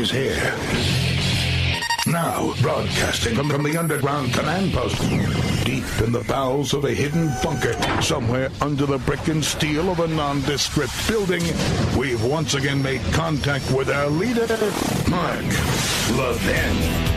is here. Now, broadcasting from the underground command post, deep in the bowels of a hidden bunker, somewhere under the brick and steel of a nondescript building, we've once again made contact with our leader, Mark Levin.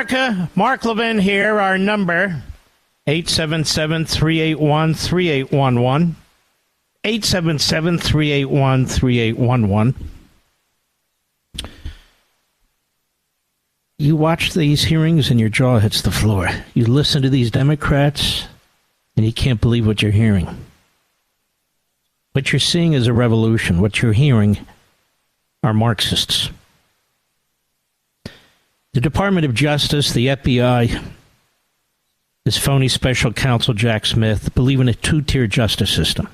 America, Mark Levin here. Our number, 877-381-3811. 877-381-3811. You watch these hearings and your jaw hits the floor. You listen to these Democrats and you can't believe what you're hearing. What you're seeing is a revolution. What you're hearing are Marxists. The Department of Justice, the FBI, this phony special counsel Jack Smith believe in a two-tier justice system.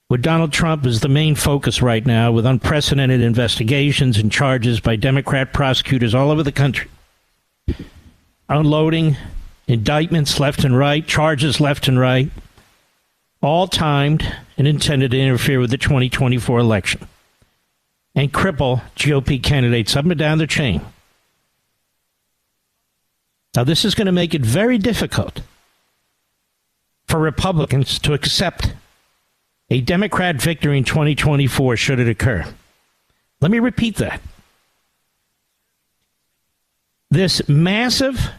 With Donald Trump as the main focus right now, with unprecedented investigations and charges by Democrat prosecutors all over the country, unloading indictments left and right, charges left and right, all timed and intended to interfere with the 2024 election and cripple GOP candidates up and down the chain. Now, this is going to make it very difficult for Republicans to accept a Democrat victory in 2024 should it occur. Let me repeat that. This massive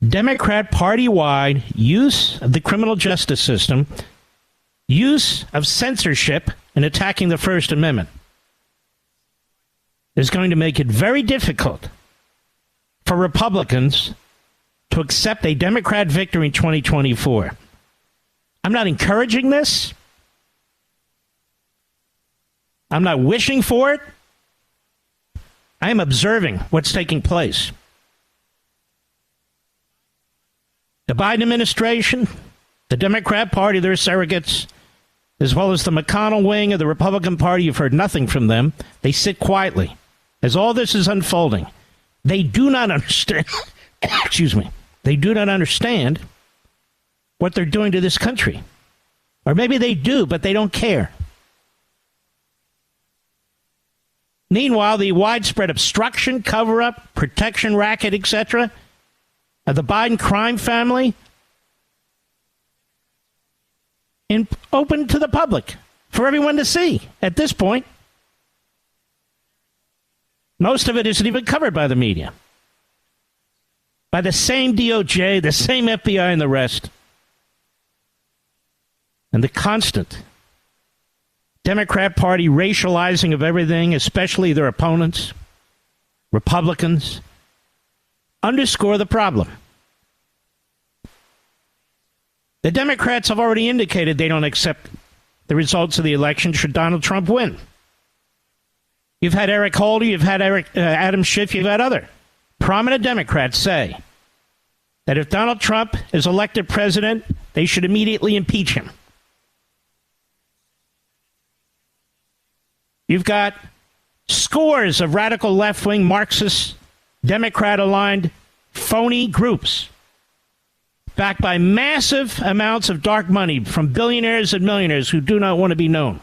Democrat party-wide use of the criminal justice system, use of censorship and attacking the First Amendment, is going to make it very difficult for Republicans to accept a Democrat victory in 2024. I'm not encouraging this. I'm not wishing for it. I am observing what's taking place. The Biden administration, the Democrat Party, their surrogates, as well as the McConnell wing of the Republican Party, you've heard nothing from them. They sit quietly as all this is unfolding. They do not understand, excuse me, they do not understand what they're doing to this country. Or maybe they do, but they don't care. Meanwhile, the widespread obstruction, cover-up, protection racket, etc., of the Biden crime family open to the public for everyone to see at this point. Most of it isn't even covered by the media, by the same DOJ, the same FBI, and the rest. And the constant Democrat Party racializing of everything, especially their opponents, Republicans, underscore the problem. The Democrats have already indicated they don't accept the results of the election should Donald Trump win. You've had Eric Holder, you've had Adam Schiff, you've had other prominent Democrats say that if Donald Trump is elected president, they should immediately impeach him. You've got scores of radical left-wing Marxist, Democrat-aligned phony groups backed by massive amounts of dark money from billionaires and millionaires who do not want to be known,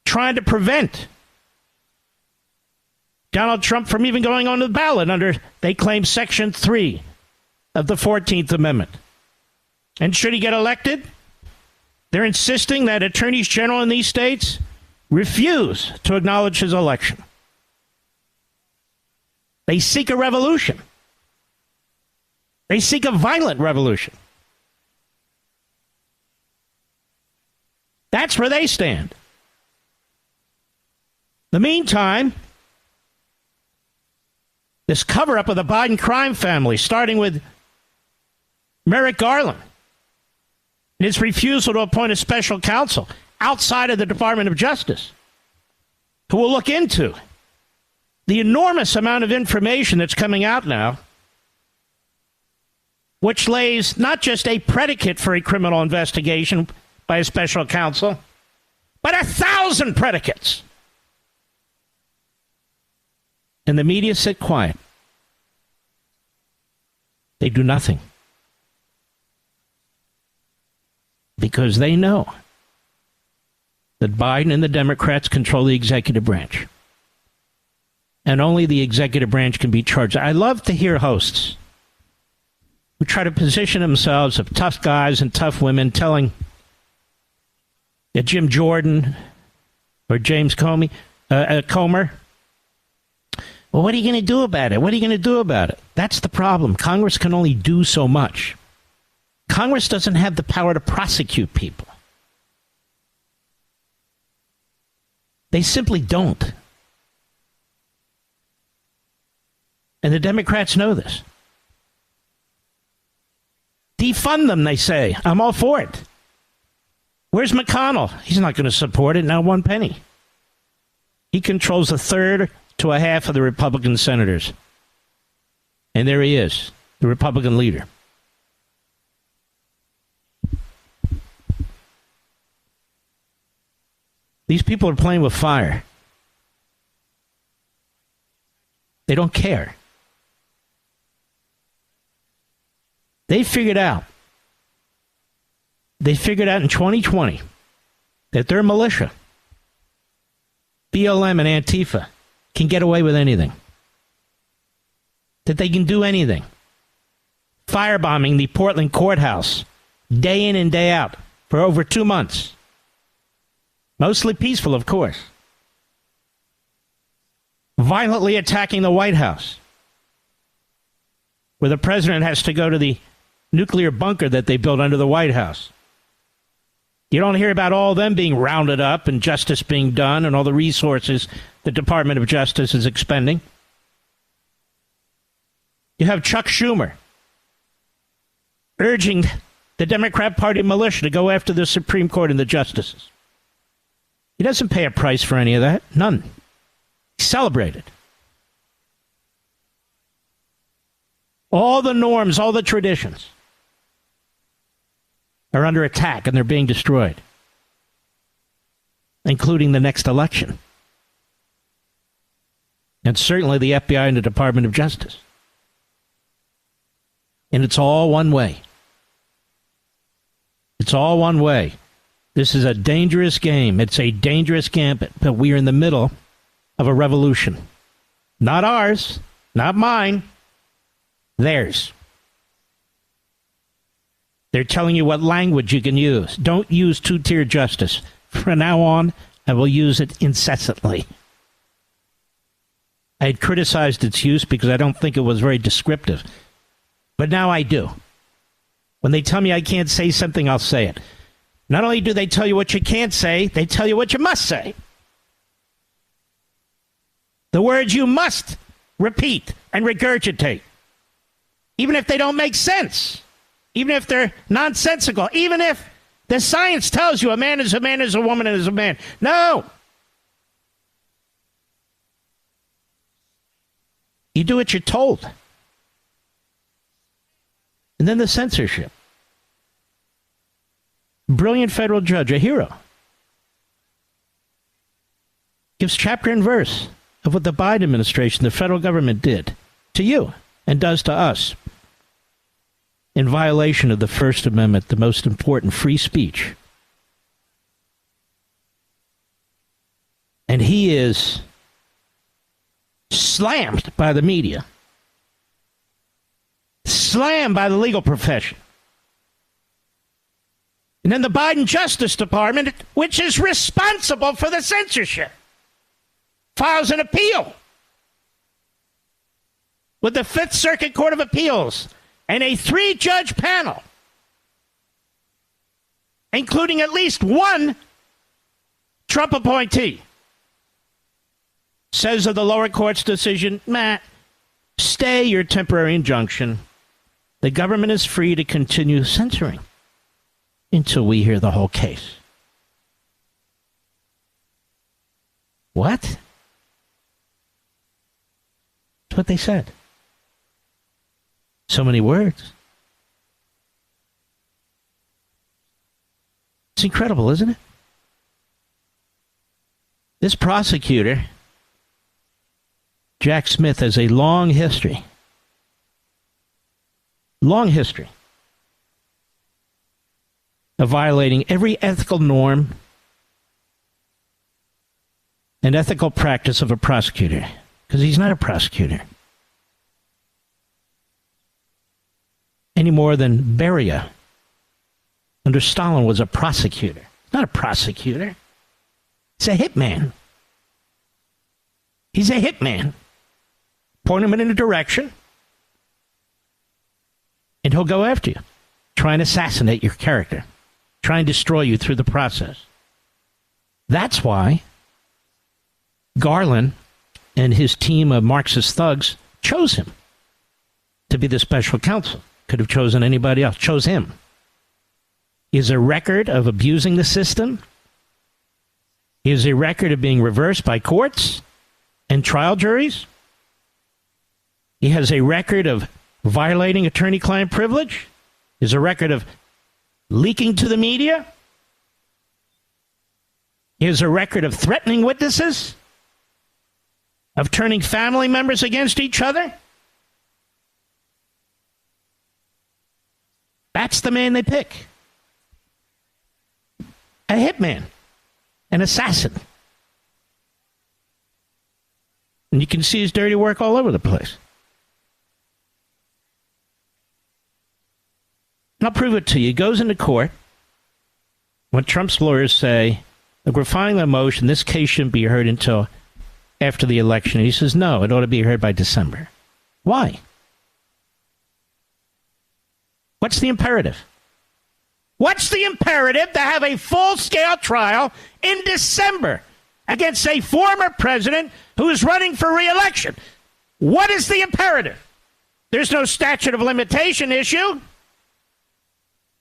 trying to prevent Donald Trump from even going on the ballot under, they claim, Section 3 of the 14th Amendment. And should he get elected, they're insisting that attorneys general in these states refuse to acknowledge his election. They seek a revolution. They seek a violent revolution. That's where they stand. In the meantime, this cover-up of the Biden crime family, starting with Merrick Garland and his refusal to appoint a special counsel outside of the Department of Justice, who will look into the enormous amount of information that's coming out now, which lays not just a predicate for a criminal investigation by a special counsel, but 1,000 predicates. And the media sit quiet. They do nothing. Because they know that Biden and the Democrats control the executive branch. And only the executive branch can be charged. I love to hear hosts who try to position themselves as tough guys and tough women telling that Jim Jordan or James Comer, well, what are you going to do about it? What are you going to do about it? That's the problem. Congress can only do so much. Congress doesn't have the power to prosecute people. They simply don't. And the Democrats know this. Defund them, they say. I'm all for it. Where's McConnell? He's not going to support it, not one penny. He controls a third to a half of the Republican senators. And there he is, the Republican leader. These people are playing with fire. They don't care. They figured out in 2020 that their militia, BLM and Antifa, can get away with anything. That they can do anything. Firebombing the Portland courthouse day in and day out for over 2 months. Mostly peaceful, of course. Violently attacking the White House, where the president has to go to the nuclear bunker that they built under the White House. You don't hear about all of them being rounded up and justice being done and all the resources the Department of Justice is expending. You have Chuck Schumer urging the Democrat Party militia to go after the Supreme Court and the justices. He doesn't pay a price for any of that. None. He celebrated. All the norms, all the traditions are under attack and they're being destroyed, including the next election. And certainly the FBI and the Department of Justice. And it's all one way. It's all one way. This is a dangerous game. It's a dangerous gambit, but we are in the middle of a revolution. Not ours, not mine, theirs. They're telling you what language you can use. Don't use two-tier justice. From now on, I will use it incessantly. I had criticized its use because I don't think it was very descriptive. But now I do. When they tell me I can't say something, I'll say it. Not only do they tell you what you can't say, they tell you what you must say. The words you must repeat and regurgitate. Even if they don't make sense. Even if they're nonsensical. Even if the science tells you a man is a man, is a woman, is a man. No. You do what you're told. And then the censorship. Brilliant federal judge, a hero, gives chapter and verse of what the Biden administration, the federal government, did to you and does to us in violation of the First Amendment, the most important free speech. And he is slammed by the media, slammed by the legal profession. And then the Biden Justice Department, which is responsible for the censorship, files an appeal with the Fifth Circuit Court of Appeals and a 3-judge panel, including at least one Trump appointee, says of the lower court's decision, Matt, stay your temporary injunction. The government is free to continue censoring until we hear the whole case. What? That's what they said. So many words. It's incredible, isn't it? This prosecutor, Jack Smith, has a long history of violating every ethical norm and ethical practice of a prosecutor, because he's not a prosecutor any more than Beria under Stalin was a prosecutor. Not a prosecutor. He's a hitman. He's a hitman. Point him in a direction, and he'll go after you, try and assassinate your character, try and destroy you through the process. That's why Garland and his team of Marxist thugs chose him to be the special counsel. Could have chosen anybody else. Chose him. He has a record of abusing the system. He has a record of being reversed by courts and trial juries. He has a record of violating attorney-client privilege. He has a record of leaking to the media. He has a record of threatening witnesses, of turning family members against each other. That's the man they pick. A hitman, an assassin. And you can see his dirty work all over the place. And I'll prove it to you. He goes into court. When Trump's lawyers say, look, we're filing a motion, this case shouldn't be heard until after the election. And he says, no, it ought to be heard by December. Why? What's the imperative? What's the imperative to have a full-scale trial in December against a former president who is running for re-election? What is the imperative? There's no statute of limitation issue.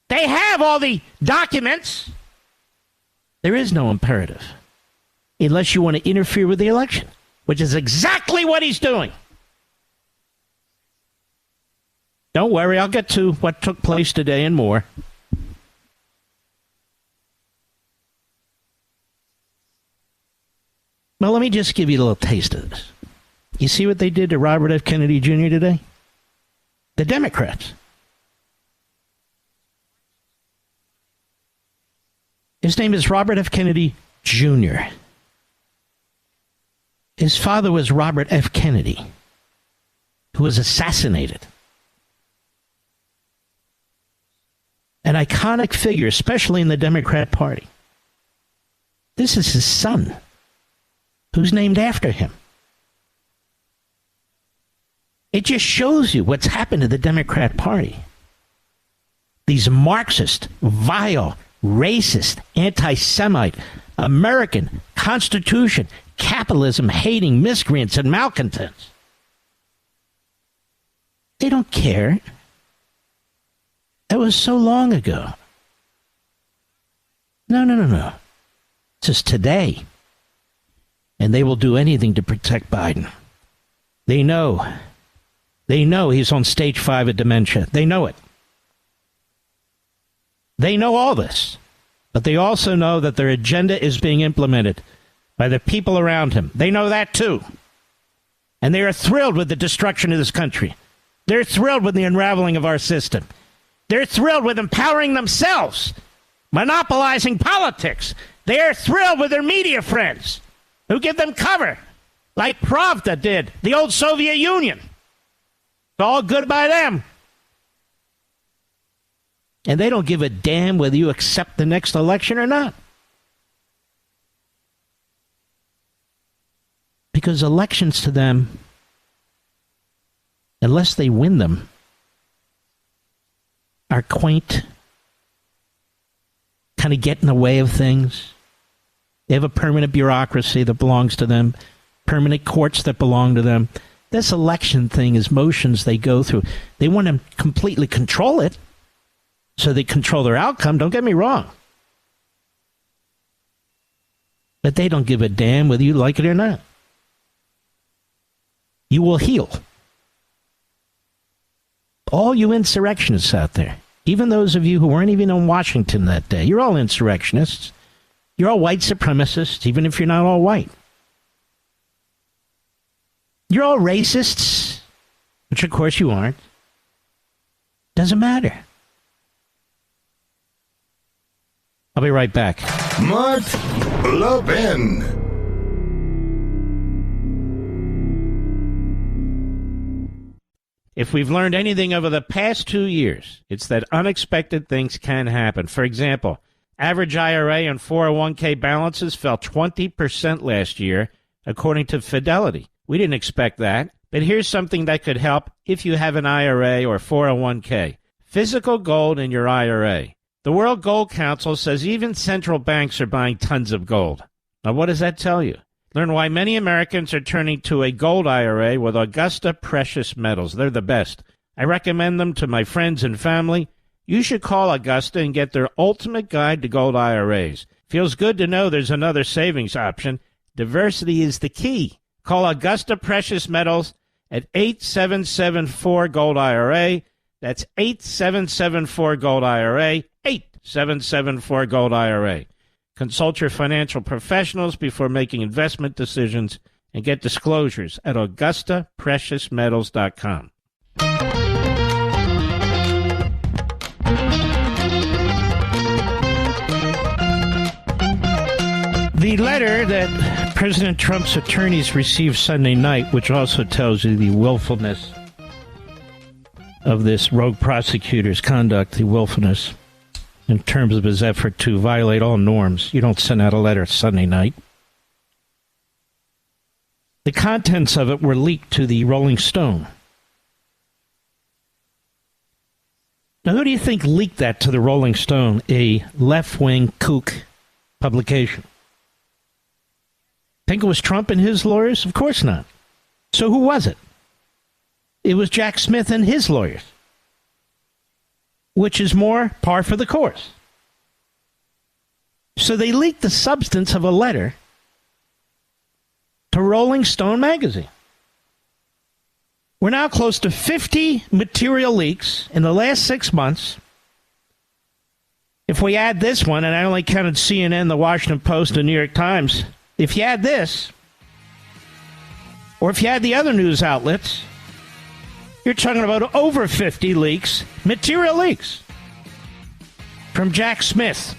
They have all the documents. There is no imperative unless you want to interfere with the election, which is exactly what he's doing. Don't worry, I'll get to what took place today and more. Well, let me just give you a little taste of this. You see what they did to Robert F. Kennedy Jr. today? The Democrats. His name is Robert F. Kennedy Jr. His father was Robert F. Kennedy, who was assassinated. An iconic figure, especially in the Democrat Party. This is his son, who's named after him. It just shows you what's happened to the Democrat Party. These Marxist, vile, racist, anti-Semite, American, Constitution, capitalism-hating miscreants and malcontents. They don't care. That was so long ago. No. This is today. And they will do anything to protect Biden. They know. They know he's on stage 5 of dementia. They know it. They know all this. But they also know that their agenda is being implemented by the people around him. They know that too. And they are thrilled with the destruction of this country. They're thrilled with the unraveling of our system. They're thrilled with empowering themselves, monopolizing politics. They are thrilled with their media friends who give them cover, like Pravda did, the old Soviet Union. It's all good by them. And they don't give a damn whether you accept the next election or not. Because elections to them, unless they win them, are quaint, kind of get in the way of things. They have a permanent bureaucracy that belongs to them, permanent courts that belong to them. This election thing is motions they go through. They want to completely control it, so they control their outcome. Don't get me wrong. But they don't give a damn whether you like it or not. You will heal. All you insurrectionists out there, even those of you who weren't even in Washington that day, you're all insurrectionists. You're all white supremacists, even if you're not all white. You're all racists, which of course you aren't. Doesn't matter. I'll be right back. Mark Levin. If we've learned anything over the past 2 years, it's that unexpected things can happen. For example, average IRA and 401k balances fell 20% last year, according to Fidelity. We didn't expect that, but here's something that could help if you have an IRA or 401k. Physical gold in your IRA. The World Gold Council says even central banks are buying tons of gold. Now, what does that tell you? Learn why many Americans are turning to a gold IRA with Augusta Precious Metals. They're the best. I recommend them to my friends and family. You should call Augusta and get their ultimate guide to gold IRAs. Feels good to know there's another savings option. Diversity is the key. Call Augusta Precious Metals at 8774-GOLD-IRA. That's 8774-GOLD-IRA, 8774-GOLD-IRA. Consult your financial professionals before making investment decisions and get disclosures at AugustaPreciousMetals.com. The letter that President Trump's attorneys received Sunday night, which also tells you the willfulness of this rogue prosecutor's conduct, the willfulness in terms of his effort to violate all norms. You don't send out a letter Sunday night. The contents of it were leaked to the Rolling Stone. Now, who do you think leaked that to the Rolling Stone, a left-wing kook publication? Think it was Trump and his lawyers? Of course not. So who was it? It was Jack Smith and his lawyers, which is more par for the course. So they leaked the substance of a letter to Rolling Stone magazine. We're now close to 50 material leaks in the last 6 months. If we add this one, and I only counted CNN, the Washington Post, the New York Times, if you add this, or if you add the other news outlets, you're talking about over 50 leaks, material leaks, from Jack Smith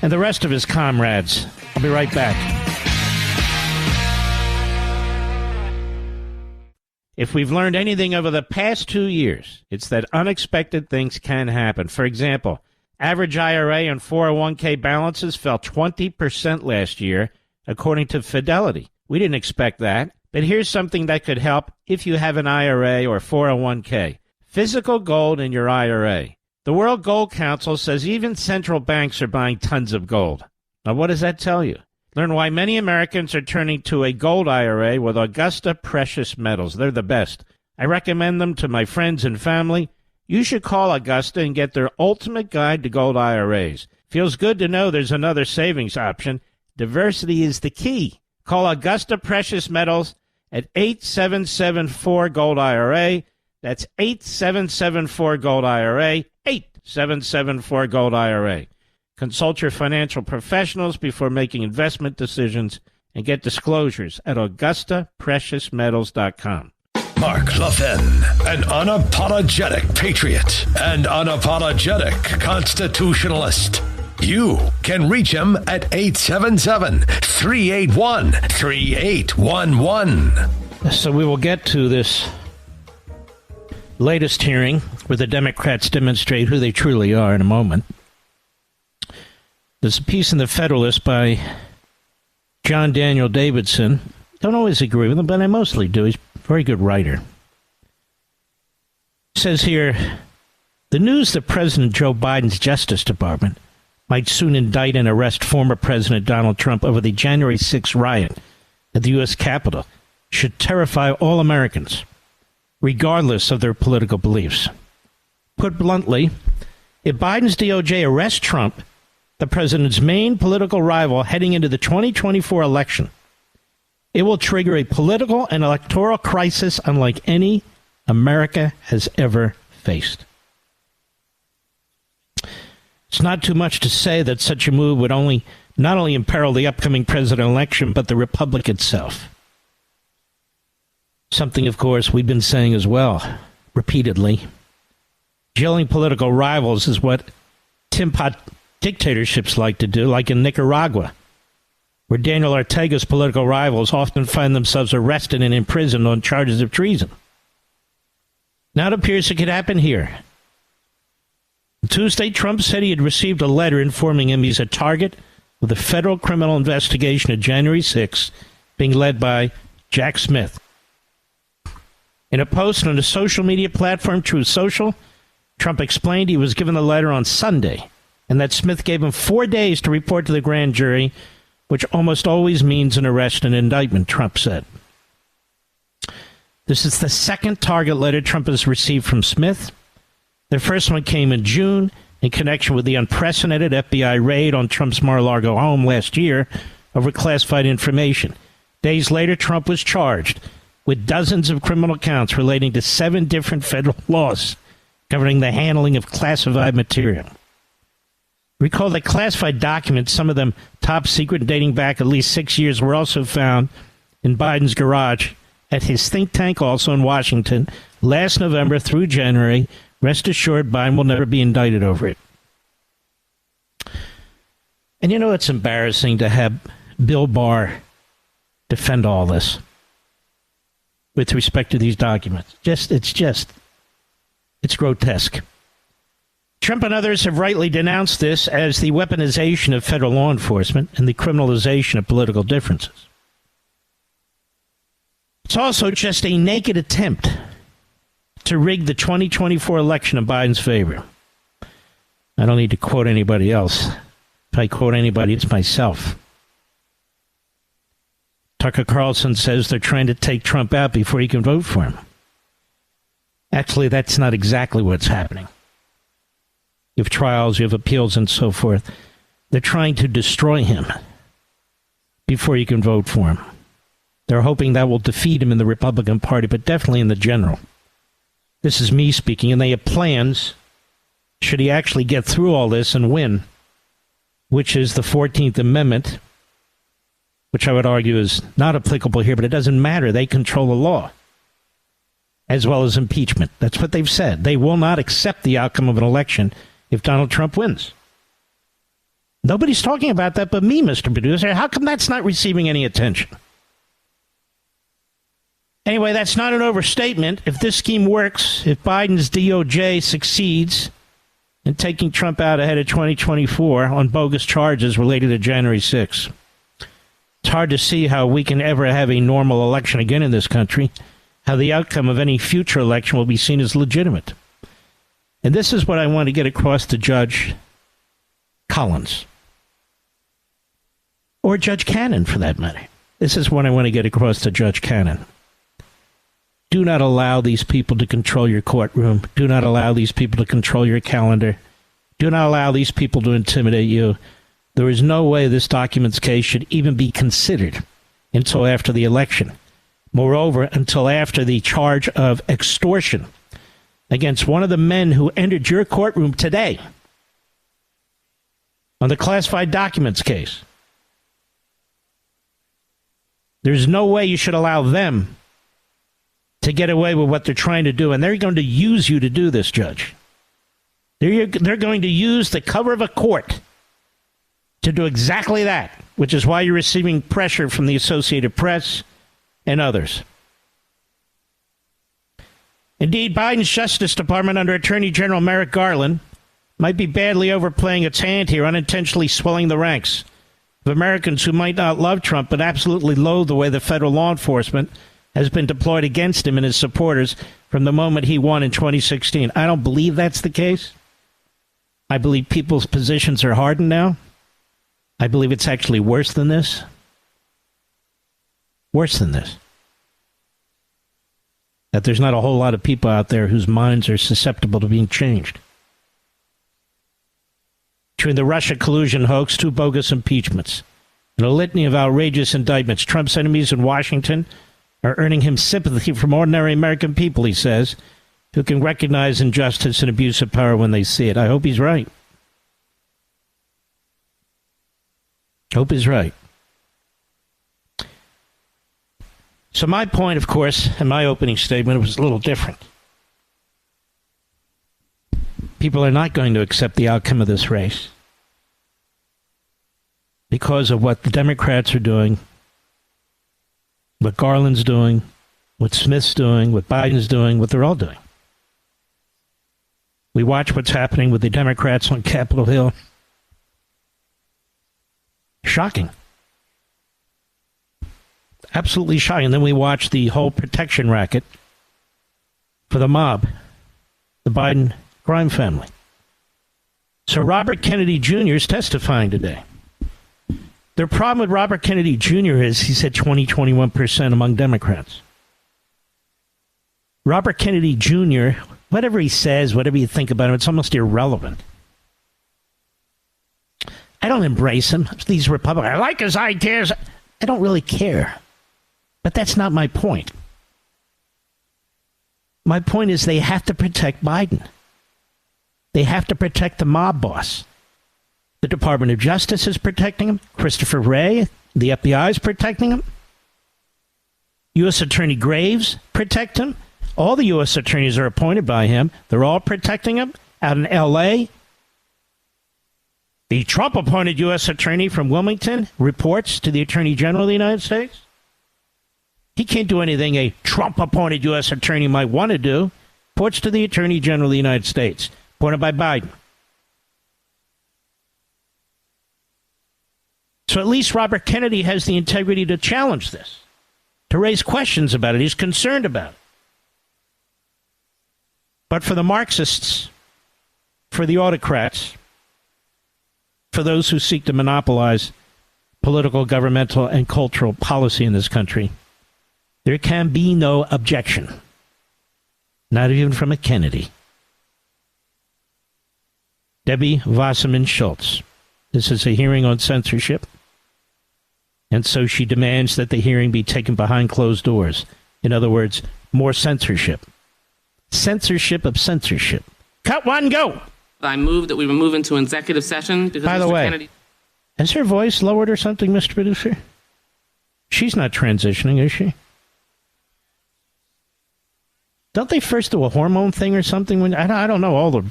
and the rest of his comrades. I'll be right back. If we've learned anything over the past 2 years, it's that unexpected things can happen. For example, average IRA and 401k balances fell 20% last year, according to Fidelity. We didn't expect that. But here's something that could help if you have an IRA or 401k. Physical gold in your IRA. The World Gold Council says even central banks are buying tons of gold. Now, what does that tell you? Learn why many Americans are turning to a gold IRA with Augusta Precious Metals. They're the best. I recommend them to my friends and family. You should call Augusta and get their ultimate guide to gold IRAs. Feels good to know there's another savings option. Diversity is the key. Call Augusta Precious Metals at 8774-GOLD-IRA. That's 8774-GOLD-IRA, 8774-GOLD-IRA. Consult your financial professionals before making investment decisions and get disclosures at AugustaPreciousMetals.com. Mark Levin, an unapologetic patriot and unapologetic constitutionalist. You can reach him at 877-381-3811. So we will get to this latest hearing where the Democrats demonstrate who they truly are in a moment. There's a piece in the Federalist by John Daniel Davidson. Don't always agree with him, but I mostly do. He's a very good writer. It says here, the news that President Joe Biden's Justice Department might soon indict and arrest former President Donald Trump over the January 6th riot at the U.S. Capitol should terrify all Americans, regardless of their political beliefs. Put bluntly, if Biden's DOJ arrests Trump, the president's main political rival heading into the 2024 election, it will trigger a political and electoral crisis unlike any America has ever faced. It's not too much to say that such a move would not only imperil the upcoming presidential election, but the republic itself. Something, of course, we've been saying as well, repeatedly. Jailing political rivals is what Tin Pot dictatorships like to do, like in Nicaragua, where Daniel Ortega's political rivals often find themselves arrested and imprisoned on charges of treason. Now it appears it could happen here. Tuesday, Trump said he had received a letter informing him he's a target of the federal criminal investigation of January 6th being led by Jack Smith. In a post on the social media platform Truth Social, Trump explained he was given the letter on Sunday and that Smith gave him 4 days to report to the grand jury, which almost always means an arrest and indictment, Trump said. This is the second target letter Trump has received from Smith. The first one came in June in connection with the unprecedented FBI raid on Trump's Mar-a-Lago home last year over classified information. Days later, Trump was charged with dozens of criminal counts relating to 7 different federal laws governing the handling of classified material. Recall that classified documents, some of them top secret dating back at least 6 years, were also found in Biden's garage at his think tank also in Washington last November through January. Rest assured, Biden will never be indicted over it. And you know, it's embarrassing to have Bill Barr defend all this with respect to these documents. It's grotesque. Trump and others have rightly denounced this as the weaponization of federal law enforcement and the criminalization of political differences. It's also just a naked attempt to rig the 2024 election in Biden's favor. I don't need to quote anybody else. If I quote anybody, it's myself. Tucker Carlson says they're trying to take Trump out before he can vote for him. Actually, that's not exactly what's happening. You have trials, you have appeals, and so forth. They're trying to destroy him before you can vote for him. They're hoping that will defeat him in the Republican Party, but definitely in the general. This is me speaking, and they have plans, should he actually get through all this and win, which is the 14th Amendment, which I would argue is not applicable here, but it doesn't matter. They control the law, as well as impeachment. That's what they've said. They will not accept the outcome of an election if Donald Trump wins. Nobody's talking about that but me, Mr. Producer. How come that's not receiving any attention? Anyway, that's not an overstatement. If this scheme works, if Biden's DOJ succeeds in taking Trump out ahead of 2024 on bogus charges related to January 6th, it's hard to see how we can ever have a normal election again in this country, how the outcome of any future election will be seen as legitimate. And this is what I want to get across to Judge Collins, or Judge Cannon, for that matter. This is what I want to get across to Judge Cannon. Do not allow these people to control your courtroom. Do not allow these people to control your calendar. Do not allow these people to intimidate you. There is no way this documents case should even be considered until after the election. Moreover, until after the charge of extortion against one of the men who entered your courtroom today on the classified documents case. There's no way you should allow them to get away with what they're trying to do. And they're going to use you to do this, Judge. They're going to use the cover of a court to do exactly that, which is why you're receiving pressure from the Associated Press and others. Indeed, Biden's Justice Department under Attorney General Merrick Garland might be badly overplaying its hand here, unintentionally swelling the ranks of Americans who might not love Trump but absolutely loathe the way the federal law enforcement has been deployed against him and his supporters from the moment he won in 2016. I don't believe that's the case. I believe people's positions are hardened now. I believe it's actually worse than this. Worse than this. That there's not a whole lot of people out there whose minds are susceptible to being changed. Between the Russia collusion hoax, 2 bogus impeachments, and a litany of outrageous indictments, Trump's enemies in Washington are earning him sympathy from ordinary American people, he says, who can recognize injustice and abuse of power when they see it. I hope he's right. Hope he's right. So my point, of course, in my opening statement was a little different. People are not going to accept the outcome of this race because of what the Democrats are doing, what Garland's doing, what Smith's doing, what Biden's doing, what they're all doing. We watch what's happening with the Democrats on Capitol Hill. Shocking. Absolutely shocking. And then we watch the whole protection racket for the mob, the Biden crime family. So Robert Kennedy Jr. is testifying today. The problem with Robert Kennedy Jr. is he's at 21% among Democrats. Robert Kennedy Jr., whatever he says, whatever you think about him, it's almost irrelevant. I don't embrace him. These Republicans, I like his ideas. I don't really care. But that's not my point. My point is they have to protect Biden. They have to protect the mob boss. The Department of Justice is protecting him. Christopher Wray, the FBI is protecting him. U.S. Attorney Graves protect him. All the U.S. attorneys are appointed by him. They're all protecting him out in L.A. The Trump-appointed U.S. attorney from Wilmington reports to the Attorney General of the United States. He can't do anything a Trump-appointed U.S. attorney might want to do. Reports to the Attorney General of the United States, appointed by Biden. So at least Robert Kennedy has the integrity to challenge this, to raise questions about it. He's concerned about it. But for the Marxists, for the autocrats, for those who seek to monopolize political, governmental, and cultural policy in this country, there can be no objection. Not even from a Kennedy. Debbie Wasserman Schultz. This is a hearing on censorship. And so she demands that the hearing be taken behind closed doors. In other words, more censorship. Censorship of censorship. Cut one, go! I move that we move into executive session because By the Mr. way, Kennedy... Has her voice lowered or something, Mr. Producer? She's not transitioning, is she? Don't they first do a hormone thing or something? When I don't know all the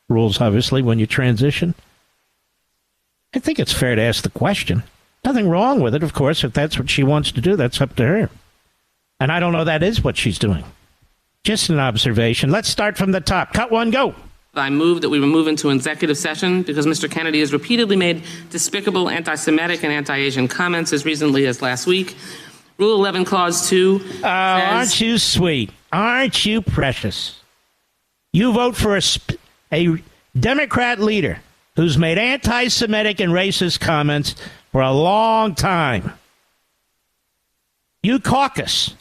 rules, obviously, when you transition. I think it's fair to ask the question. Nothing wrong with it, of course. If that's what she wants to do, that's up to her. And I don't know that is what she's doing. Just an observation. Let's start from the top. Cut one, go. I move that we move into executive session because Mr. Kennedy has repeatedly made despicable anti-Semitic and anti-Asian comments as recently as last week. Rule 11, Clause 2 says... Aren't you sweet? Aren't you precious? You vote for a Democrat leader who's made anti-Semitic and racist comments for a long time. You caucus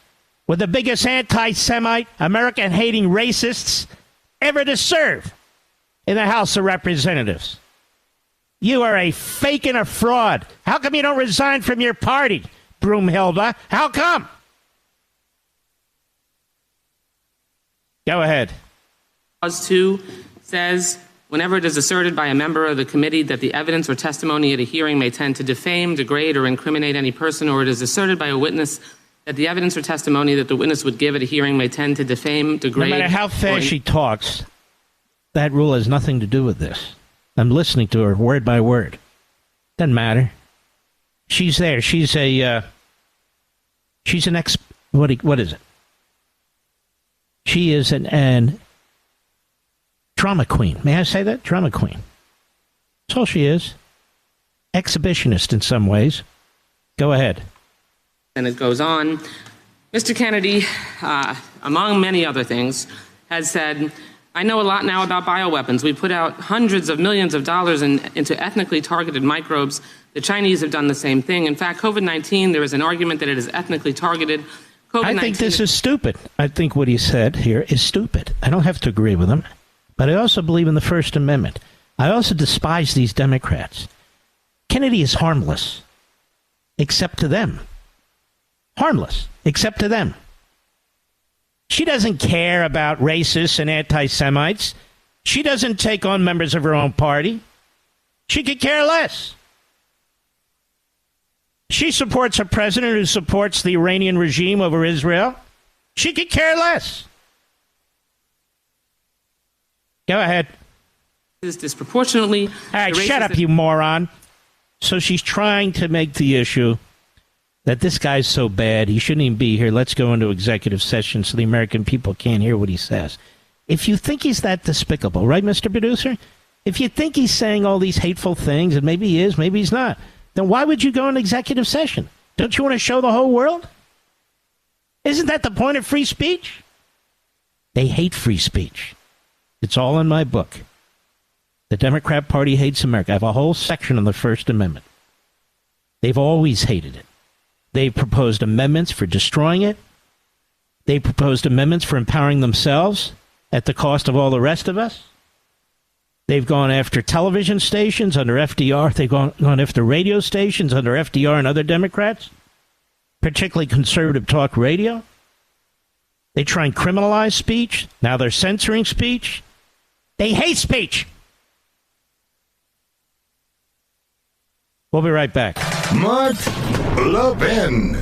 with the biggest anti-Semite, American-hating racists ever to serve in the House of Representatives. You are a fake and a fraud. How come you don't resign from your party, Broomhilda? How come? Go ahead. Clause 2 says, whenever it is asserted by a member of the committee that the evidence or testimony at a hearing may tend to defame, degrade, or incriminate any person, or it is asserted by a witness that the evidence or testimony that the witness would give at a hearing may tend to defame, degrade... No matter how fast she talks, that rule has nothing to do with this. I'm listening to her word by word. Doesn't matter. She's there. She's an what is it? She is an drama queen. May I say that? Drama queen. That's all she is. Exhibitionist in some ways. Go ahead. And it goes on. Mr. Kennedy, among many other things, has said, I know a lot now about bioweapons. We put out hundreds of millions of dollars into ethnically targeted microbes. The Chinese have done the same thing. In fact, COVID-19, there is an argument that it is ethnically targeted. I think this is stupid. I think what he said here is stupid. I don't have to agree with him. But I also believe in the First Amendment. I also despise these Democrats. Kennedy is harmless, except to them. Harmless, except to them. She doesn't care about racists and anti-Semites. She doesn't take on members of her own party. She could care less. She supports a president who supports the Iranian regime over Israel. She could care less. Go ahead. Is disproportionately. All right, shut up, you moron. So she's trying to make the issue that this guy's so bad, he shouldn't even be here. Let's go into executive session so the American people can't hear what he says. If you think he's that despicable, right, Mr. Producer? If you think he's saying all these hateful things, and maybe he is, maybe he's not, then why would you go into executive session? Don't you want to show the whole world? Isn't that the point of free speech? They hate free speech. It's all in my book. The Democrat Party hates America. I have a whole section on the First Amendment. They've always hated it. They proposed amendments for destroying it. They proposed amendments for empowering themselves at the cost of all the rest of us. They've gone after television stations under FDR. They've gone after radio stations under FDR and other Democrats, particularly conservative talk radio. They try and criminalize speech. Now they're censoring speech. They hate speech. We'll be right back. Mark Levin.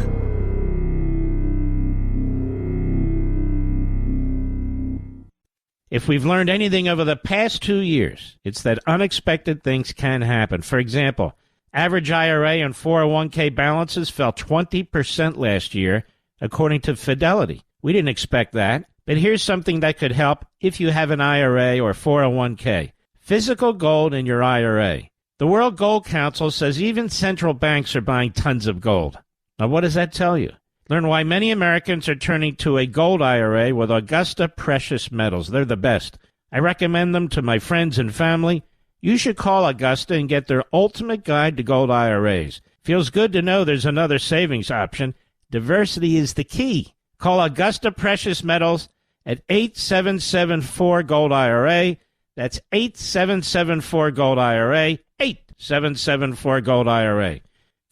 If we've learned anything over the past 2 years, it's that unexpected things can happen. For example, average IRA and 401k balances fell 20% last year, according to Fidelity. We didn't expect that, but here's something that could help if you have an IRA or 401k. Physical gold in your IRA. The World Gold Council says even central banks are buying tons of gold. Now, what does that tell you? Learn why many Americans are turning to a gold IRA with Augusta Precious Metals. They're the best. I recommend them to my friends and family. You should call Augusta and get their ultimate guide to gold IRAs. Feels good to know there's another savings option. Diversity is the key. Call Augusta Precious Metals at 8774-GOLD-IRA. That's 8774-GOLD-IRA. 8774-GOLD-IRA.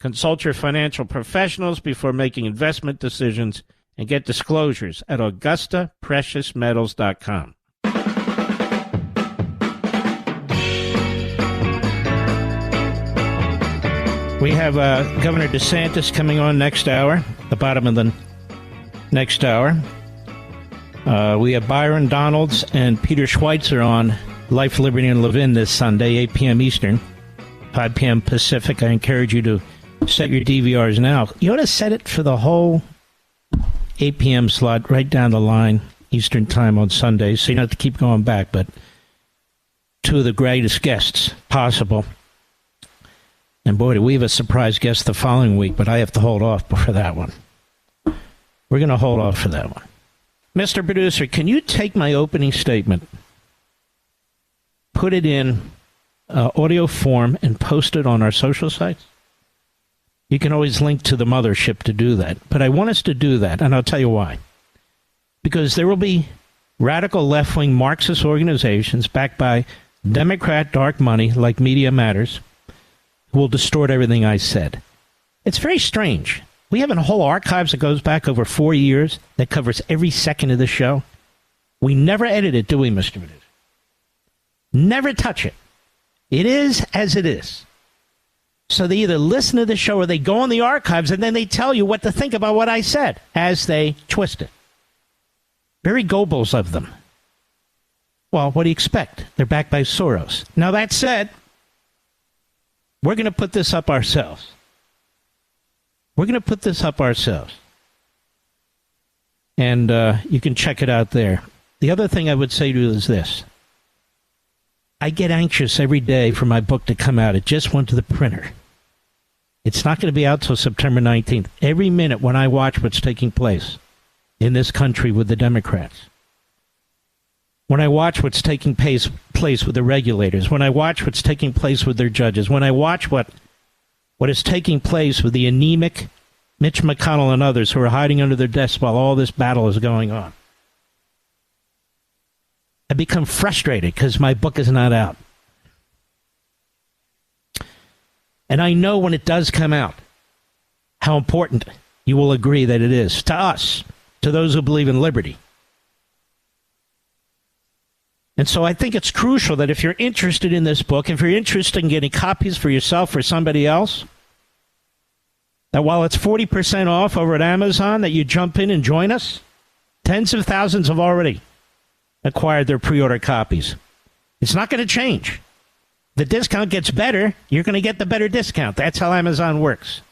Consult your financial professionals before making investment decisions and get disclosures at AugustaPreciousMetals.com. We have Governor DeSantis coming on next hour, the bottom of the next hour. We have Byron Donalds and Peter Schweitzer on Life, Liberty, and Levin this Sunday, 8 p.m. Eastern, 5 p.m. Pacific. I encourage you to set your DVRs now. You ought to set it for the whole 8 p.m. slot right down the line, Eastern Time on Sundays, so you don't have to keep going back. But two of the greatest guests possible. And boy, do we have a surprise guest the following week, but I have to hold off for that one. We're going to hold off for that one. Mr. Producer, can you take my opening statement, put it in audio form, and post it on our social sites? You can always link to the mothership to do that. But I want us to do that, and I'll tell you why. Because there will be radical left-wing Marxist organizations backed by Democrat dark money like Media Matters who will distort everything I said. It's very strange. We have a whole archives that goes back over 4 years that covers every second of the show. We never edit it, do we, Mr. Producer? Never touch it. It is as it is. So they either listen to the show or they go on the archives and then they tell you what to think about what I said as they twist it. Very Goebbels of them. Well, what do you expect? They're backed by Soros. Now, that said, We're going to put this up ourselves. We're going to put this up ourselves. And you can check it out there. The other thing I would say to you is this. I get anxious every day for my book to come out. It just went to the printer. It's not going to be out till September 19th. Every minute when I watch what's taking place in this country with the Democrats, when I watch what's taking place with the regulators, when I watch what's taking place with their judges, when I watch what is taking place with the anemic Mitch McConnell and others who are hiding under their desks while all this battle is going on, I become frustrated because my book is not out. And I know when it does come out how important you will agree that it is to us, to those who believe in liberty. And so I think it's crucial that if you're interested in this book, if you're interested in getting copies for yourself or somebody else, that while it's 40% off over at Amazon, that you jump in and join us. Tens of thousands have already acquired their pre-order copies. It's not going to change. The discount gets better, you're going to get the better discount. That's how Amazon works.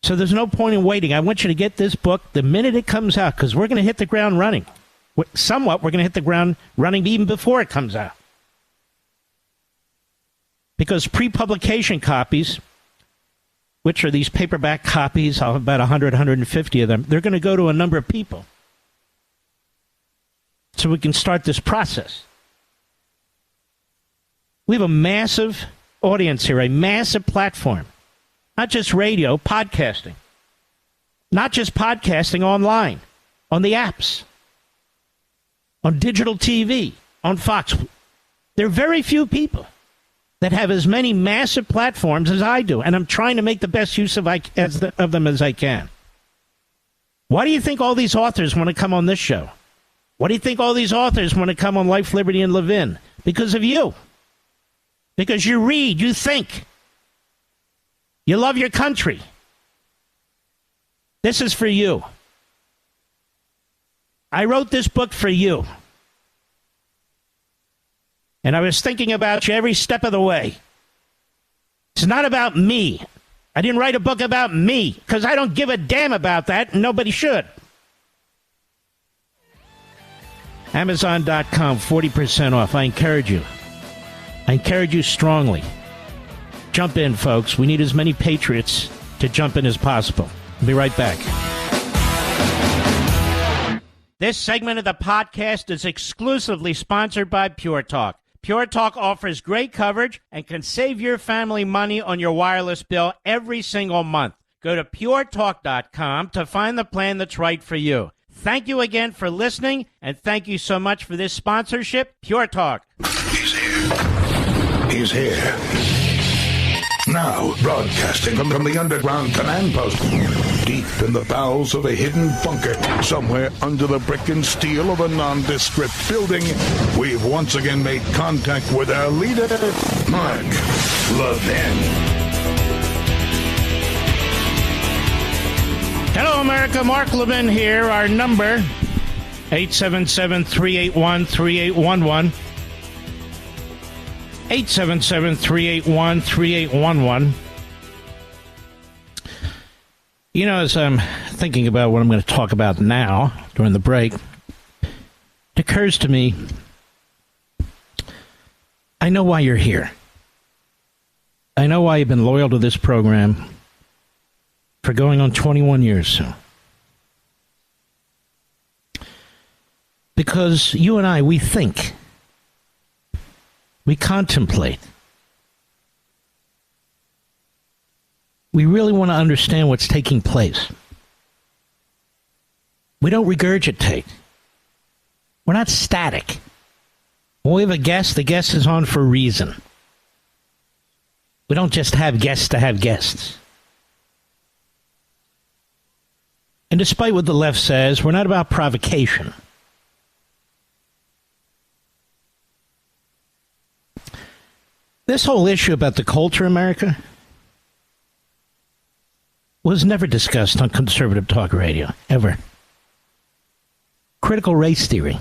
So there's no point in waiting. I want you to get this book the minute it comes out, because we're going to hit the ground running. Somewhat, we're going to hit the ground running even before it comes out. Because pre-publication copies, which are these paperback copies, I'll have about 100, 150 of them, they're going to go to a number of people. So we can start this process. We have a massive audience here, a massive platform. Not just radio, podcasting. Not just podcasting online, on the apps, on digital TV, on Fox. There are very few people that have as many massive platforms as I do, and I'm trying to make the best use of them as I can. Why do you think all these authors want to come on this show? Why do you think all these authors want to come on Life, Liberty, and Levin? Because of you. Because you read, you think. You love your country. This is for you. I wrote this book for you. And I was thinking about you every step of the way. It's not about me. I didn't write a book about me because I don't give a damn about that, and nobody should. Amazon.com, 40% off. I encourage you. I encourage you strongly. Jump in, folks. We need as many patriots to jump in as possible. I'll be right back. This segment of the podcast is exclusively sponsored by Pure Talk. Pure Talk offers great coverage and can save your family money on your wireless bill every single month. Go to puretalk.com to find the plan that's right for you. Thank you again for listening, and thank you so much for this sponsorship, Pure Talk. He's here. He's here. Now, broadcasting from the underground command post, deep in the bowels of a hidden bunker, somewhere under the brick and steel of a nondescript building, we've once again made contact with our leader, Mark Levin. Hello, America. Mark Levin here. Our number, 877-381-3811. 877-381-3811. You know, as I'm thinking about what I'm going to talk about now during the break, it occurs to me, I know why you're here. I know why you've been loyal to this program for going on 21 years soon. Because you and I, we think. We contemplate. We really want to understand what's taking place. We don't regurgitate. We're not static. When we have a guest, the guest is on for a reason. We don't just have guests to have guests. And despite what the left says, we're not about provocation. This whole issue about the culture, America, was never discussed on conservative talk radio, ever. Critical race theory.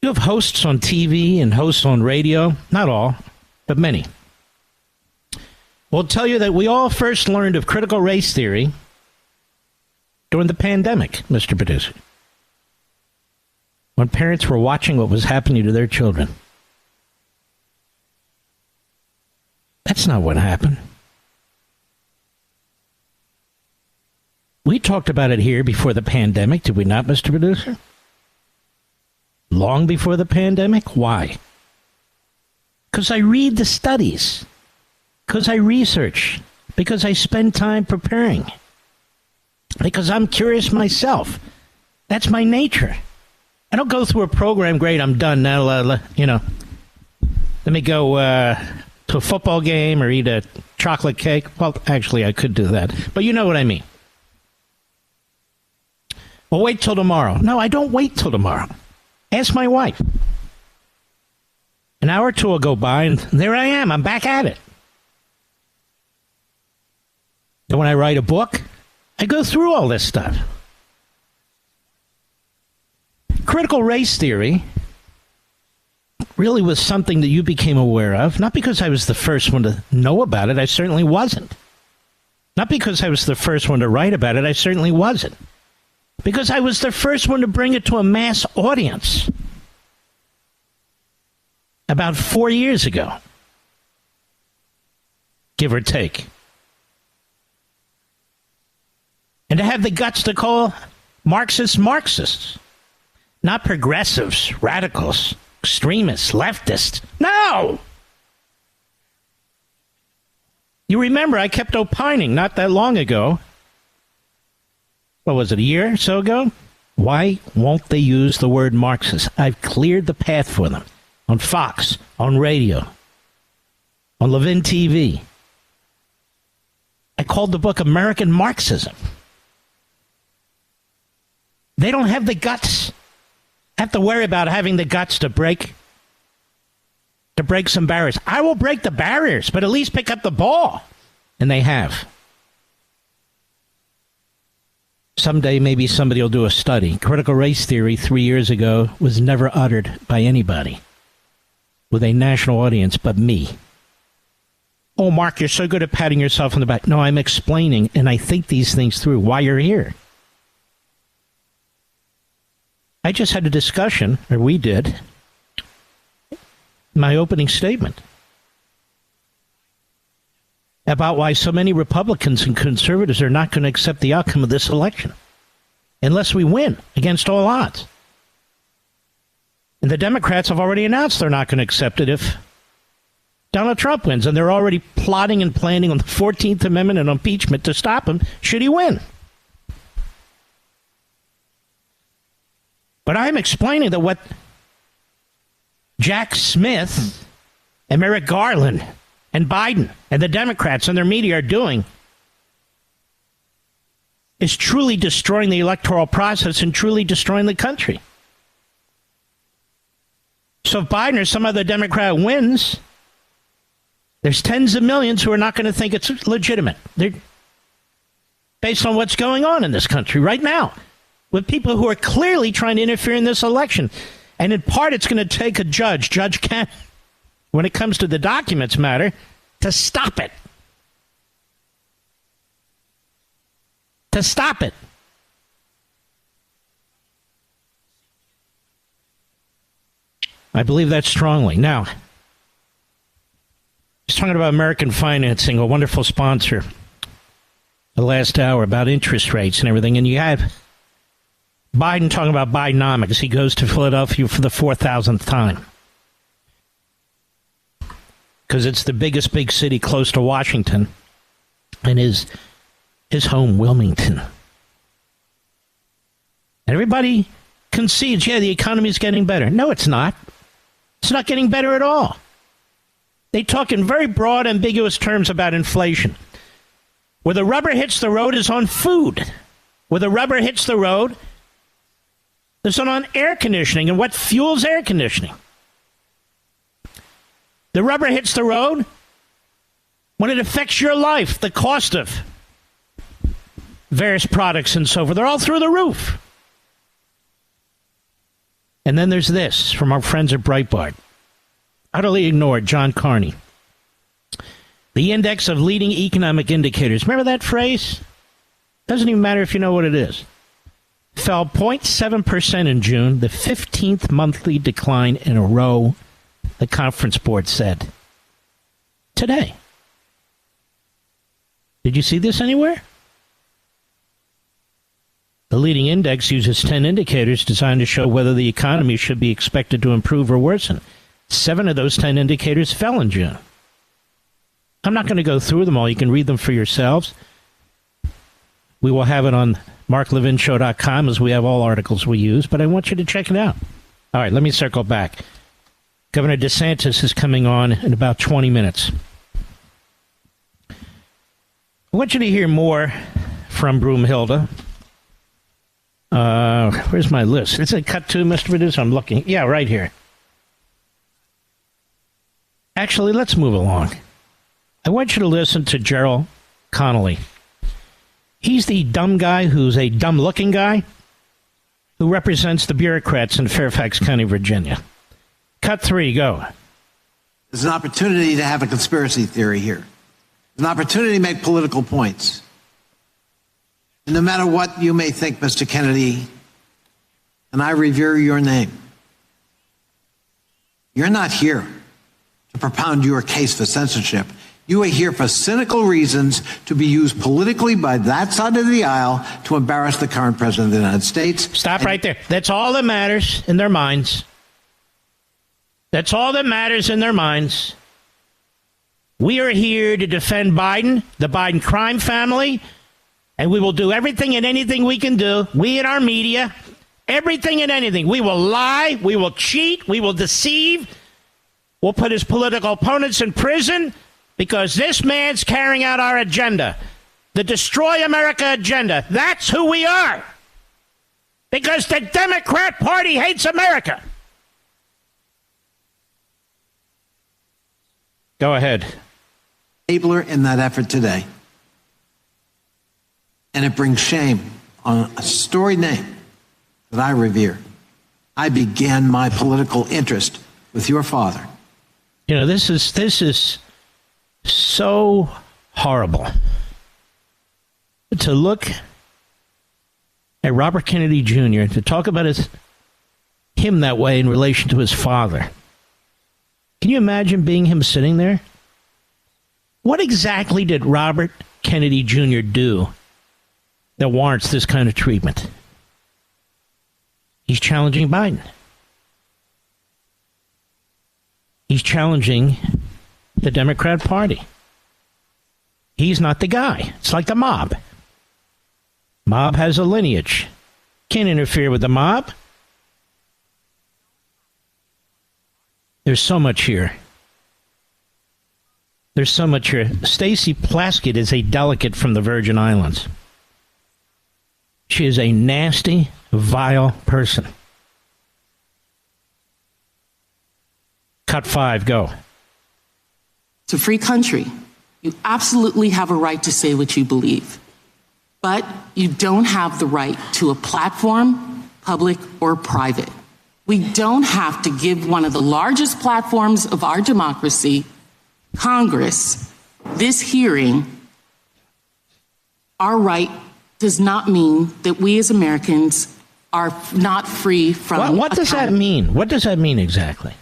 You have hosts on TV and hosts on radio, not all, but many. Will tell you that we all first learned of critical race theory during the pandemic, Mr. Producer, when parents were watching what was happening to their children. That's not what happened. We talked about it here before the pandemic, did we not, Mr. Producer? Long before the pandemic? Why? Because I read the studies. Because I research. Because I spend time preparing. Because I'm curious myself. That's my nature. I don't go through a program, great, I'm done now, let me go to a football game or eat a chocolate cake. Well, actually, I could do that. But you know what I mean. Well, wait till tomorrow. No, I don't wait till tomorrow. Ask my wife. An hour or two will go by, and there I am. I'm back at it. And when I write a book, I go through all this stuff. Critical race theory really was something that you became aware of, not because I was the first one to know about it. I certainly wasn't. Not because I was the first one to write about it. I certainly wasn't. Because I was the first one to bring it to a mass audience about 4 years ago, give or take. And to have the guts to call Marxists Marxists, not progressives, radicals, extremists, leftists. No! You remember I kept opining not that long ago. What was it, a year or so ago? Why won't they use the word Marxist? I've cleared the path for them on Fox, on radio, on Levin TV. I called the book American Marxism. They don't have the guts. Have to worry about having the guts to break some barriers. I will break the barriers, but at least pick up the ball. And they have. Someday, maybe somebody will do a study. Critical race theory 3 years ago was never uttered by anybody with a national audience but me. Oh, Mark, you're so good at patting yourself on the back. No, I'm explaining, and I think these things through, why you're here. I just had a discussion, or we did, my opening statement, about why so many Republicans and conservatives are not going to accept the outcome of this election unless we win against all odds. And the Democrats have already announced they're not going to accept it if Donald Trump wins, and they're already plotting and planning on the 14th Amendment and impeachment to stop him should he win. But I'm explaining that what Jack Smith and Merrick Garland and Biden and the Democrats and their media are doing is truly destroying the electoral process and truly destroying the country. So if Biden or some other Democrat wins, there's tens of millions who are not going to think it's legitimate. They're based on what's going on in this country right now with people who are clearly trying to interfere in this election. And in part, it's going to take a judge, Judge Kent, when it comes to the documents matter, to stop it. To stop it. I believe that strongly. Now, just talking about American Financing, a wonderful sponsor, the last hour about interest rates and everything, and you have Biden talking about Bidenomics. He goes to Philadelphia for the 4,000th time because it's the biggest big city close to Washington and his home, Wilmington. And everybody concedes, yeah, the economy's getting better. No, it's not. It's not getting better at all. They talk in very broad, ambiguous terms about inflation. Where the rubber hits the road is on food. Where the rubber hits the road is on air conditioning and what fuels air conditioning. The rubber hits the road when it affects your life, the cost of various products and so forth. They're all through the roof. And then there's this from our friends at Breitbart. Utterly ignored, John Carney. The index of leading economic indicators. Remember that phrase? Doesn't even matter if you know what it is. Fell 0.7% in June, the 15th monthly decline in a row, the conference board said. Today. Did you see this anywhere? The leading index uses 10 indicators designed to show whether the economy should be expected to improve or worsen. 7 of those 10 indicators fell in June. I'm not going to go through them all. You can read them for yourselves. We will have it on marklevinshow.com as we have all articles we use, but I want you to check it out. All right, let me circle back. Governor DeSantis is coming on in about 20 minutes. I want you to hear more from Broomhilda. Where's my list? Is it cut to, Mr. Producer? I'm looking. Yeah, right here. Actually, let's move along. I want you to listen to Gerald Connolly. He's the dumb guy who's a dumb-looking guy who represents the bureaucrats in Fairfax County, Virginia. Cut 3, go. There's an opportunity to have a conspiracy theory here. There's an opportunity to make political points. And no matter what you may think, Mr. Kennedy, and I revere your name, you're not here to propound your case for censorship. You are here for cynical reasons to be used politically by that side of the aisle to embarrass the current president of the United States. Stop right there. That's all that matters in their minds. That's all that matters in their minds. We are here to defend Biden, the Biden crime family, and we will do everything and anything we can do. We in our media, everything and anything. We will lie. We will cheat. We will deceive. We'll put his political opponents in prison. Because this man's carrying out our agenda, the Destroy America agenda. That's who we are. Because the Democrat Party hates America. Go ahead. Enabler in that effort today. And it brings shame on a storied name that I revere. I began my political interest with your father. You know, this is so horrible to look at Robert Kennedy Jr., to talk about him that way in relation to his father. Can you imagine being him sitting there? What exactly did Robert Kennedy Jr. do that warrants this kind of treatment? He's challenging Biden. He's challenging the Democrat Party. He's not the guy. It's like the mob. Mob has a lineage. Can't interfere with the mob. There's so much here. There's so much here. Stacey Plaskett is a delegate from the Virgin Islands. She is a nasty, vile person. Cut 5, go. It's a free country. You absolutely have a right to say what you believe. But you don't have the right to a platform, public or private. We don't have to give one of the largest platforms of our democracy, Congress, this hearing. Our right does not mean that we as Americans are not free from... What does that mean? What does that mean exactly?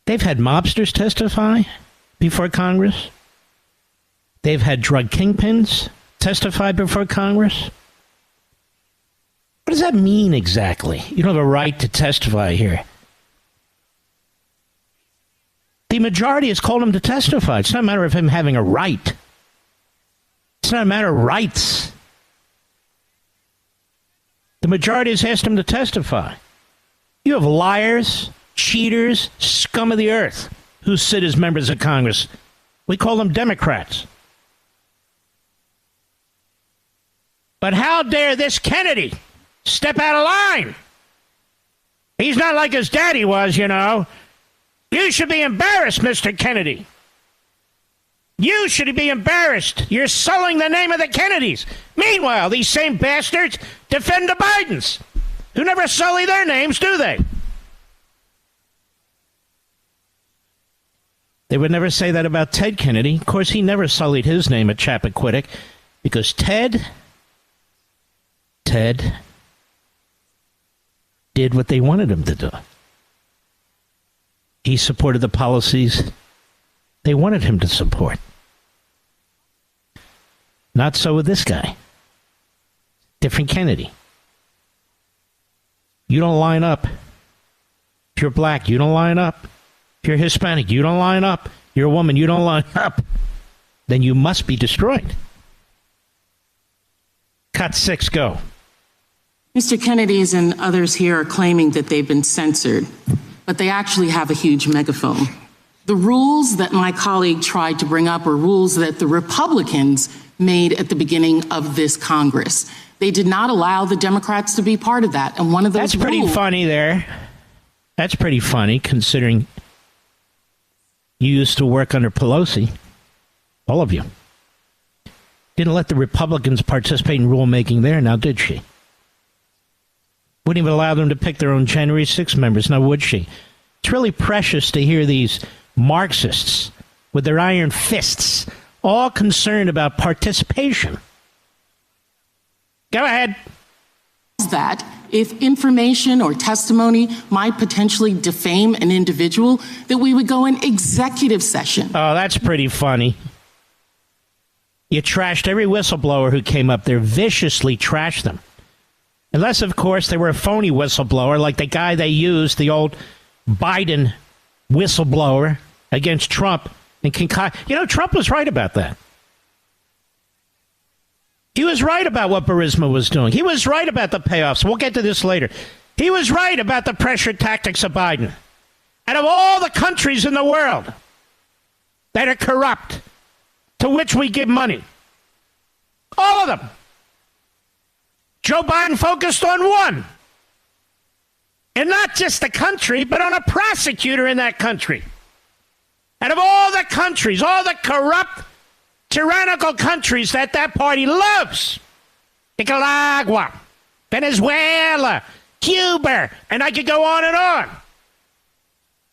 They've had mobsters testify before Congress. They've had drug kingpins testify before Congress. What does that mean exactly? You don't have a right to testify here. The majority has called him to testify. It's not a matter of him having a right. It's not a matter of rights. The majority has asked him to testify. You have liars, cheaters, scum of the earth who sit as members of Congress. We call them Democrats. But how dare this Kennedy step out of line? He's not like his daddy was, you know. You should be embarrassed, Mr. Kennedy. You should be embarrassed. You're sullying the name of the Kennedys. Meanwhile, these same bastards defend the Bidens. who never sully their names, do they? They would never say that about Ted Kennedy. Of course, he never sullied his name at Chappaquiddick because Ted did what they wanted him to do. He supported the policies they wanted him to support. Not so with this guy. Different Kennedy. You don't line up. If you're black, you don't line up. If you're Hispanic, you don't line up. You're a woman, you don't line up. Then you must be destroyed. Cut 6, go. Mr. Kennedy's and others here are claiming that they've been censored, but they actually have a huge megaphone. The rules that my colleague tried to bring up are rules that the Republicans made at the beginning of this Congress. They did not allow the Democrats to be part of that. And one of those That's pretty funny there. That's pretty funny considering you used to work under Pelosi. All of you. Didn't let the Republicans participate in rulemaking there, now did she? Wouldn't even allow them to pick their own January 6 members, now would she? It's really precious to hear these Marxists with their iron fists all concerned about participation. Go ahead. That if information or testimony might potentially defame an individual, that we would go in executive session. Oh, that's pretty funny. You trashed every whistleblower who came up there, viciously trashed them. Unless, of course, they were a phony whistleblower, like the guy they used, the old Biden whistleblower against Trump. And Trump was right about that. He was right about what Burisma was doing. He was right about the payoffs. We'll get to this later. He was right about the pressure tactics of Biden. And of all the countries in the world that are corrupt, to which we give money, all of them, Joe Biden focused on one. And not just the country, but on a prosecutor in that country. And of all the countries, all the corrupt, tyrannical countries that party loves, Nicaragua, Venezuela, Cuba, and I could go on and on.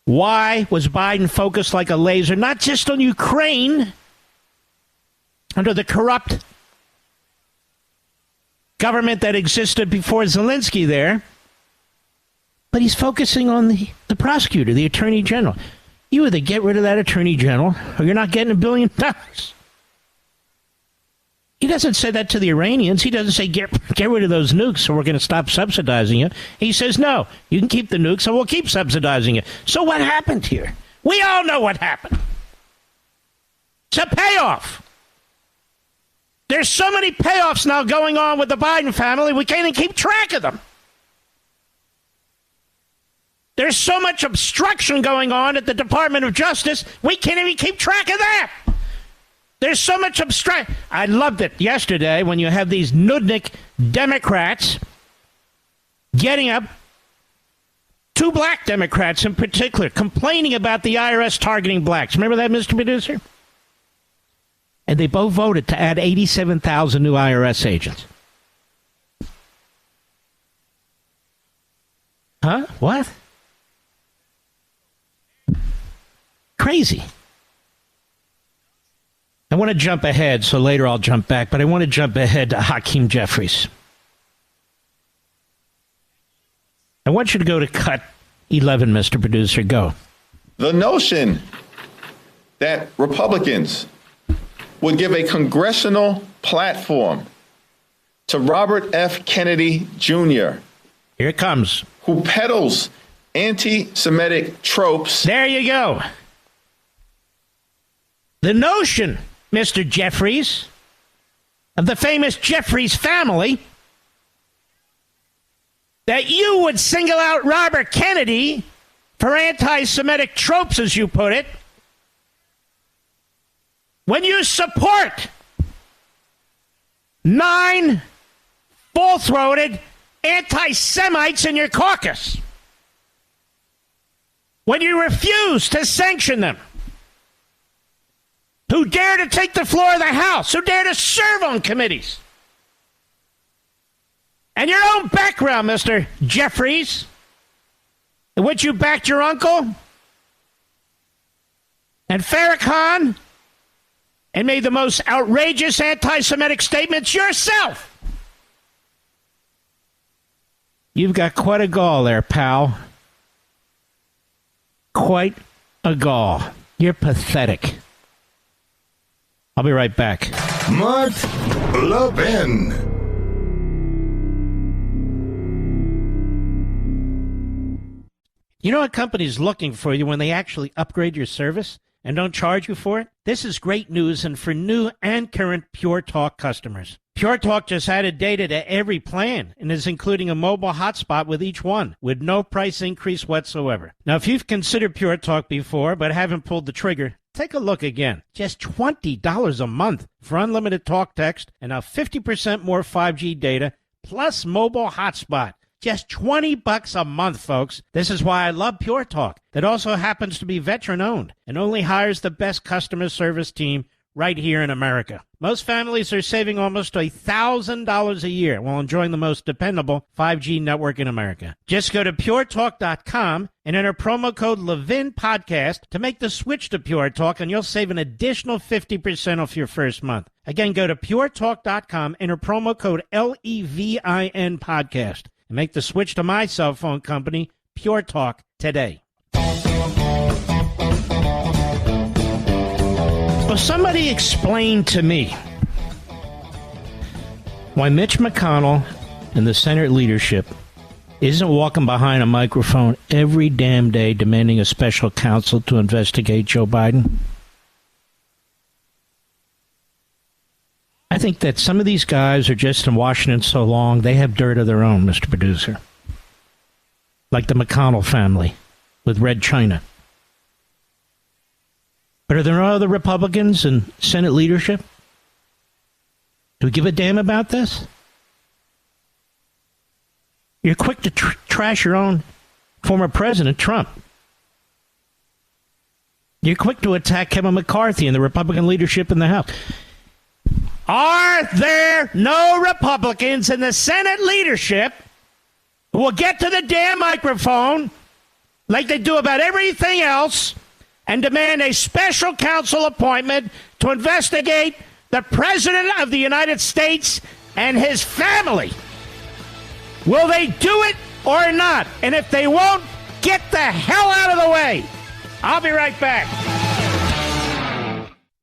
Why was Biden focused like a laser, not just on Ukraine, under the corrupt government that existed before Zelensky there, but he's focusing on the prosecutor, the attorney general. You either get rid of that attorney general or you're not getting $1 billion. He doesn't say that to the Iranians. He doesn't say get rid of those nukes so we're going to stop subsidizing you. He says, no, you can keep the nukes and we'll keep subsidizing you. So what happened here? We all know what happened. It's a payoff. There's so many payoffs now going on with the Biden family, we can't even keep track of them. There's so much obstruction going on at the Department of Justice, we can't even keep track of that. There's so much obstruction. I loved it yesterday when you have these nudnik Democrats getting up, 2 black Democrats in particular, complaining about the IRS targeting blacks. Remember that, Mr. Producer? And they both voted to add 87,000 new IRS agents. Huh? What? Crazy. I want to jump ahead, so later I'll jump back, but I want to jump ahead to Hakeem Jeffries. I want you to go to cut 11, Mr. Producer. Go. The notion that Republicans would give a congressional platform to Robert F. Kennedy Jr. Here it comes. Who peddles anti-Semitic tropes. There you go. The notion, Mr. Jeffries, of the famous Jeffries family, that you would single out Robert Kennedy for anti-Semitic tropes, as you put it, when you support 9 full-throated anti-Semites in your caucus, when you refuse to sanction them, who dare to take the floor of the House, who dare to serve on committees, And your own background, Mr. Jeffries, in which you backed your uncle and Farrakhan and made the most outrageous anti-Semitic statements yourself. You've got quite a gall there, pal. Quite a gall. You're pathetic. I'll be right back. Mark Levin. You know what company's looking for you when they actually upgrade your service and don't charge you for it? This is great news, and for new and current Pure Talk customers. Pure Talk just added data to every plan and is including a mobile hotspot with each one, with no price increase whatsoever. Now, if you've considered Pure Talk before but haven't pulled the trigger, take a look again. Just $20 a month for unlimited talk, text, and now 50% more 5G data, plus mobile hotspot. Just $20 a month, folks. This is why I love Pure Talk. It also happens to be veteran-owned and only hires the best customer service team right here in America. Most families are saving almost $1,000 a year while enjoying the most dependable 5G network in America. Just go to puretalk.com and enter promo code Levin Podcast to make the switch to Pure Talk, and you'll save an additional 50% off your first month. Again, go to puretalk.com, enter promo code LEVIN Podcast, and make the switch to my cell phone company, Pure Talk, today. Well, somebody explain to me why Mitch McConnell and the Senate leadership isn't walking behind a microphone every damn day demanding a special counsel to investigate Joe Biden. I think that some of these guys are just in Washington so long, they have dirt of their own, Mr. Producer. Like the McConnell family with Red China. But are there no other Republicans in Senate leadership? Do we give a damn about this? You're quick to trash your own former president, Trump. You're quick to attack Kevin McCarthy and the Republican leadership in the House. Are there no Republicans in the Senate leadership who will get to the damn microphone like they do about everything else and demand a special counsel appointment to investigate the President of the United States and his family? Will they do it or not? And if they won't, get the hell out of the way. I'll be right back.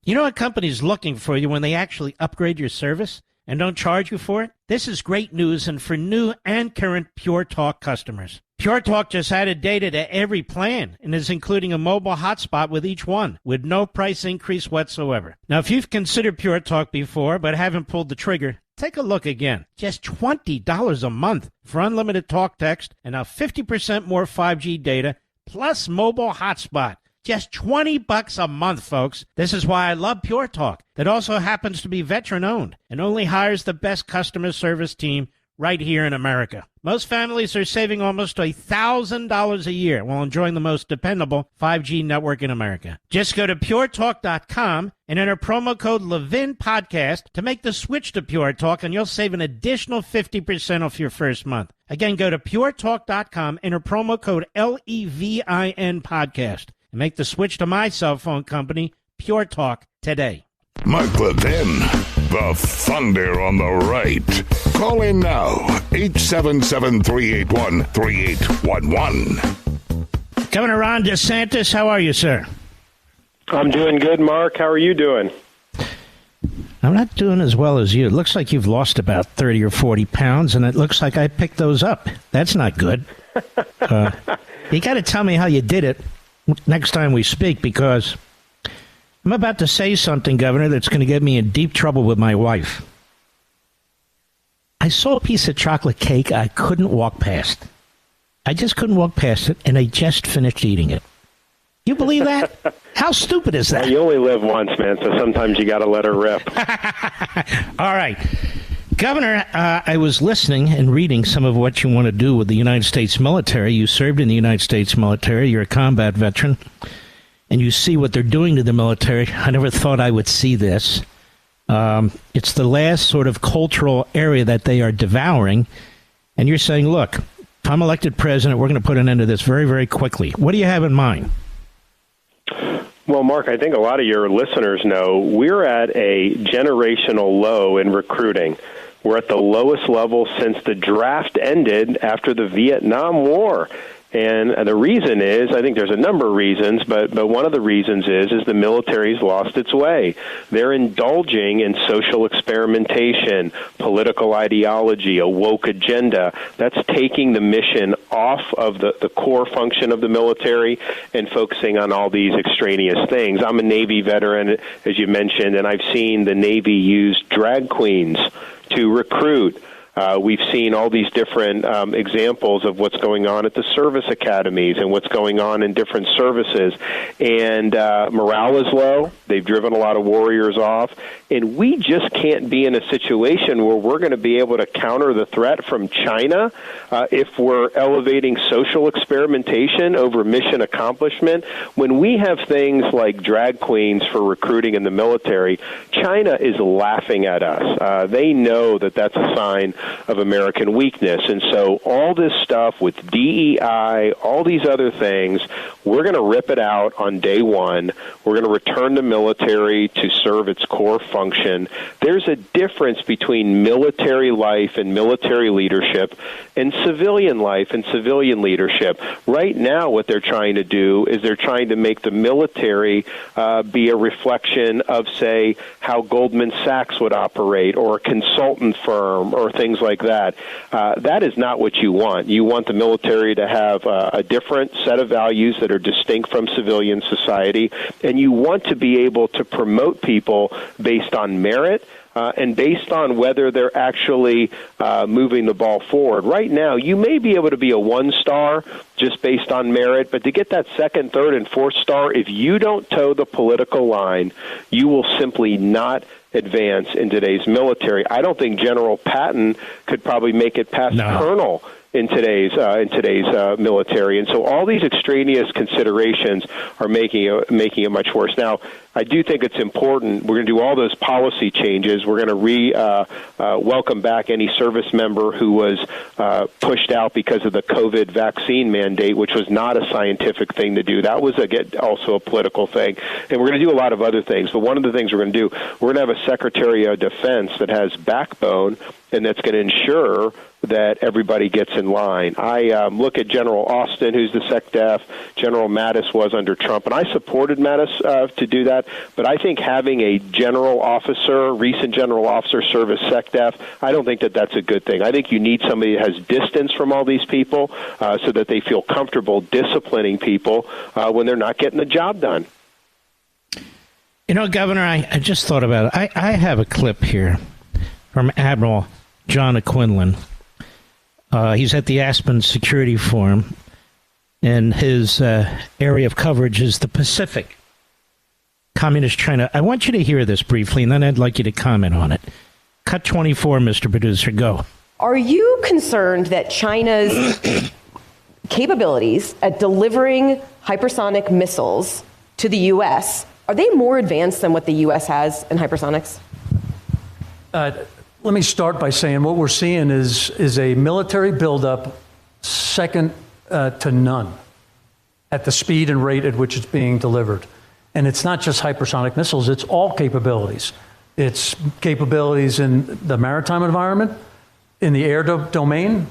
You know what company's looking for you when they actually upgrade your service and don't charge you for it? This is great news, and for new and current Pure Talk customers. Pure Talk just added data to every plan and is including a mobile hotspot with each one, with no price increase whatsoever. Now, if you've considered Pure Talk before but haven't pulled the trigger, take a look again. Just $20 a month for unlimited talk, text, and now 50% more 5G data, plus mobile hotspot. Just $20 a month, folks. This is why I love Pure Talk. It also happens to be veteran-owned and only hires the best customer service team right here in America. Most families are saving almost $1,000 a year while enjoying the most dependable 5G network in America. Just go to puretalk.com and enter promo code Levin Podcast to make the switch to Pure Talk, and you'll save an additional 50% off your first month. Again, go to puretalk.com, enter promo code LEVIN Podcast, and make the switch to my cell phone company, Pure Talk, today. Mark Levin, the thunder on the right. Call in now, 877-381-3811. Governor Ron DeSantis, how are you, sir? I'm doing good, Mark. How are you doing? I'm not doing as well as you. It looks like you've lost about 30 or 40 pounds, and it looks like I picked those up. That's not good. You got to tell me how you did it next time we speak, because I'm about to say something, Governor, that's going to get me in deep trouble with my wife. I saw a piece of chocolate cake I couldn't walk past. I just couldn't walk past it, and I just finished eating it. You believe that? How stupid is that? Well, you only live once, man, so sometimes you got to let her rip. All right. Governor, I was listening and reading some of what you want to do with the United States military. You served in the United States military. You're a combat veteran. And you see what they're doing to the military. I never thought I would see this. It's the last sort of cultural area that they are devouring. And you're saying, look, if I'm elected president, we're going to put an end to this very, very quickly. What do you have in mind? Well, Mark, I think a lot of your listeners know we're at a generational low in recruiting. We're at the lowest level since the draft ended after the Vietnam War. And the reason is, I think there's a number of reasons, but one of the reasons is the military's lost its way. They're indulging in social experimentation, political ideology, a woke agenda. That's taking the mission off of the core function of the military and focusing on all these extraneous things. I'm a Navy veteran, as you mentioned, and I've seen the Navy use drag queens to recruit. We've seen all these different examples of what's going on at the service academies and what's going on in different services. And morale is low. They've driven a lot of warriors off. And we just can't be in a situation where we're going to be able to counter the threat from China if we're elevating social experimentation over mission accomplishment. When we have things like drag queens for recruiting in the military, China is laughing at us. They know that that's a sign of American weakness. And so all this stuff with DEI, all these other things, we're going to rip it out on day one. We're going to return the military to serve its core function. There's a difference between military life and military leadership and civilian life and civilian leadership. Right now, what they're trying to do is they're trying to make the military be a reflection of, say, how Goldman Sachs would operate or a consultant firm or things like that. That is not what you want. You want the military to have a different set of values that are distinct from civilian society, and you want to be able to promote people based on merit and based on whether they're actually moving the ball forward. Right now, you may be able to be a one-star just based on merit, but to get that second, third, and fourth star, if you don't toe the political line, you will simply not advance in today's military. I don't think General Patton could probably make it past colonel in today's military, and so all these extraneous considerations are making it much worse. Now, I do think it's important. We're going to do all those policy changes. We're going to welcome back any service member who was pushed out because of the COVID vaccine mandate, which was not a scientific thing to do. That was also a political thing, and we're going to do a lot of other things. But one of the things we're going to do, we're going to have a Secretary of Defense that has backbone and that's going to ensure that everybody gets in line. I look at General Austin, who's the SecDef. General Mattis was under Trump, and I supported Mattis to do that. But I think having a general officer, recent general officer, serve as SecDef, I don't think that that's a good thing. I think you need somebody that has distance from all these people so that they feel comfortable disciplining people when they're not getting the job done. You know, Governor, I just thought about it. I have a clip here from Admiral John Quinlan. He's at the Aspen Security Forum, and his area of coverage is the Pacific, Communist China. I want you to hear this briefly, and then I'd like you to comment on it. Cut 24, Mr. Producer, go. Are you concerned that China's capabilities at delivering hypersonic missiles to the U.S., are they more advanced than what the U.S. has in hypersonics? Let me start by saying what we're seeing is a military buildup second to none at the speed and rate at which it's being delivered. And it's not just hypersonic missiles, it's all capabilities. It's capabilities in the maritime environment, in the air domain,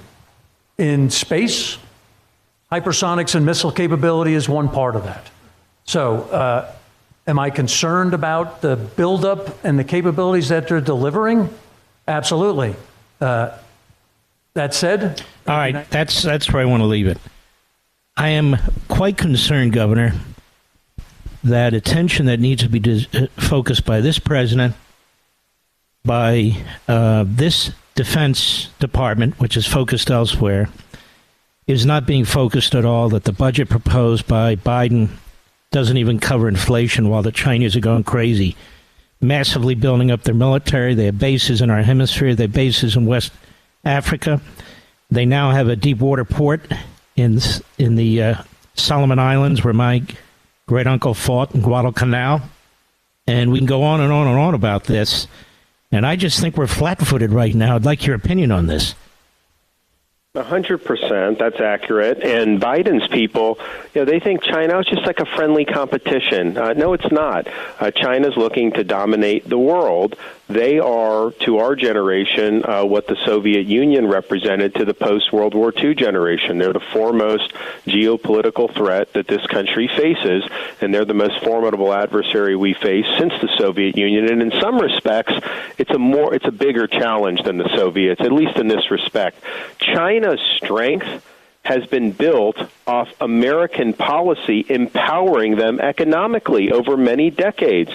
in space. Hypersonics and missile capability is one part of that. So am I concerned about the buildup and the capabilities that they're delivering? Absolutely. That said, all right, that's where I want to leave it. I am quite concerned, Governor, that attention that needs to be focused by this president, by this Defense Department, which is focused elsewhere, is not being focused at all. That the budget proposed by Biden doesn't even cover inflation, while the Chinese are going crazy, massively building up their military. They have bases in our hemisphere. They have bases in West Africa. They now have a deep water port in the Solomon Islands, where my great uncle fought in Guadalcanal. And we can go on and on and on about this. And I just think we're flat-footed right now. I'd like your opinion on this. 100%. That's accurate. And Biden's people, they think China is just like a friendly competition. No, it's not. China's looking to dominate the world. They are, to our generation, what the Soviet Union represented to the post-World War II generation. They're the foremost geopolitical threat that this country faces, and they're the most formidable adversary we face since the Soviet Union. And in some respects, it's a bigger challenge than the Soviets, at least in this respect. China's strength has been built off American policy empowering them economically over many decades.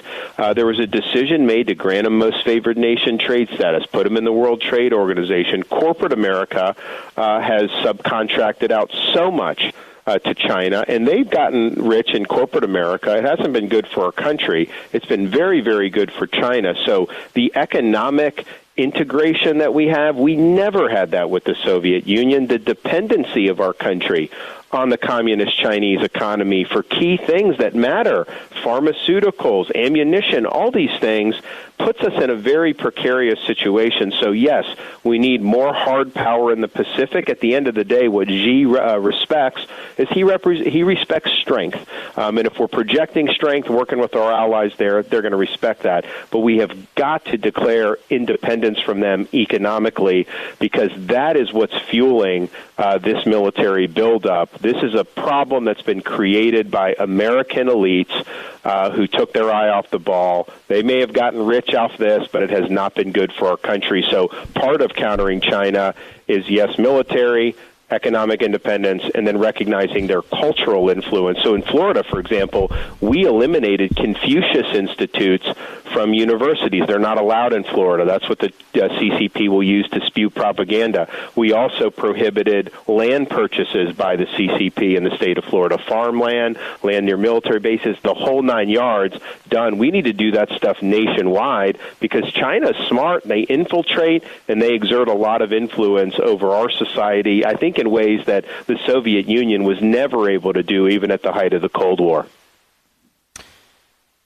There was a decision made to grant them most favored nation trade status, put them in the World Trade Organization. Corporate America has subcontracted out so much to China, and they've gotten rich in corporate America. It hasn't been good for our country. It's been very, very good for China. So the economic integration that we have, we never had that with the Soviet Union. The dependency of our country on the communist Chinese economy for key things that matter, pharmaceuticals, ammunition, all these things, puts us in a very precarious situation. So, yes, we need more hard power in the Pacific. At the end of the day, what Xi respects is he respects strength. And if we're projecting strength, working with our allies there, they're going to respect that. But we have got to declare independence from them economically, because that is what's fueling this military buildup. This is a problem that's been created by American elites who took their eye off the ball. They may have gotten rich off this, but it has not been good for our country. So part of countering China is, yes, military, economic independence, and then recognizing their cultural influence. So in Florida, for example, we eliminated Confucius institutes from universities. They're not allowed in Florida. That's what the CCP will use to spew propaganda. We also prohibited land purchases by the CCP in the state of Florida. Farmland, land near military bases, the whole 9 yards done. We need to do that stuff nationwide because China's smart. They infiltrate and they exert a lot of influence over our society, I think in ways that the Soviet Union was never able to do, even at the height of the Cold War.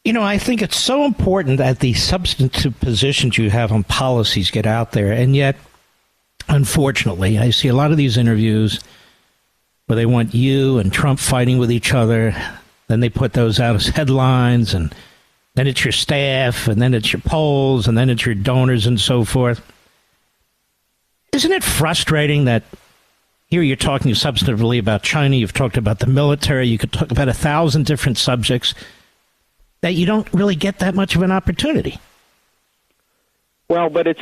You know, I think it's so important that the substantive positions you have on policies get out there. And yet, unfortunately, I see a lot of these interviews where they want you and Trump fighting with each other. Then they put those out as headlines, and then it's your staff, and then it's your polls, and then it's your donors and so forth. Isn't it frustrating that here you're talking substantively about China, you've talked about the military, you could talk about 1,000 different subjects, that you don't really get that much of an opportunity? Well, but it's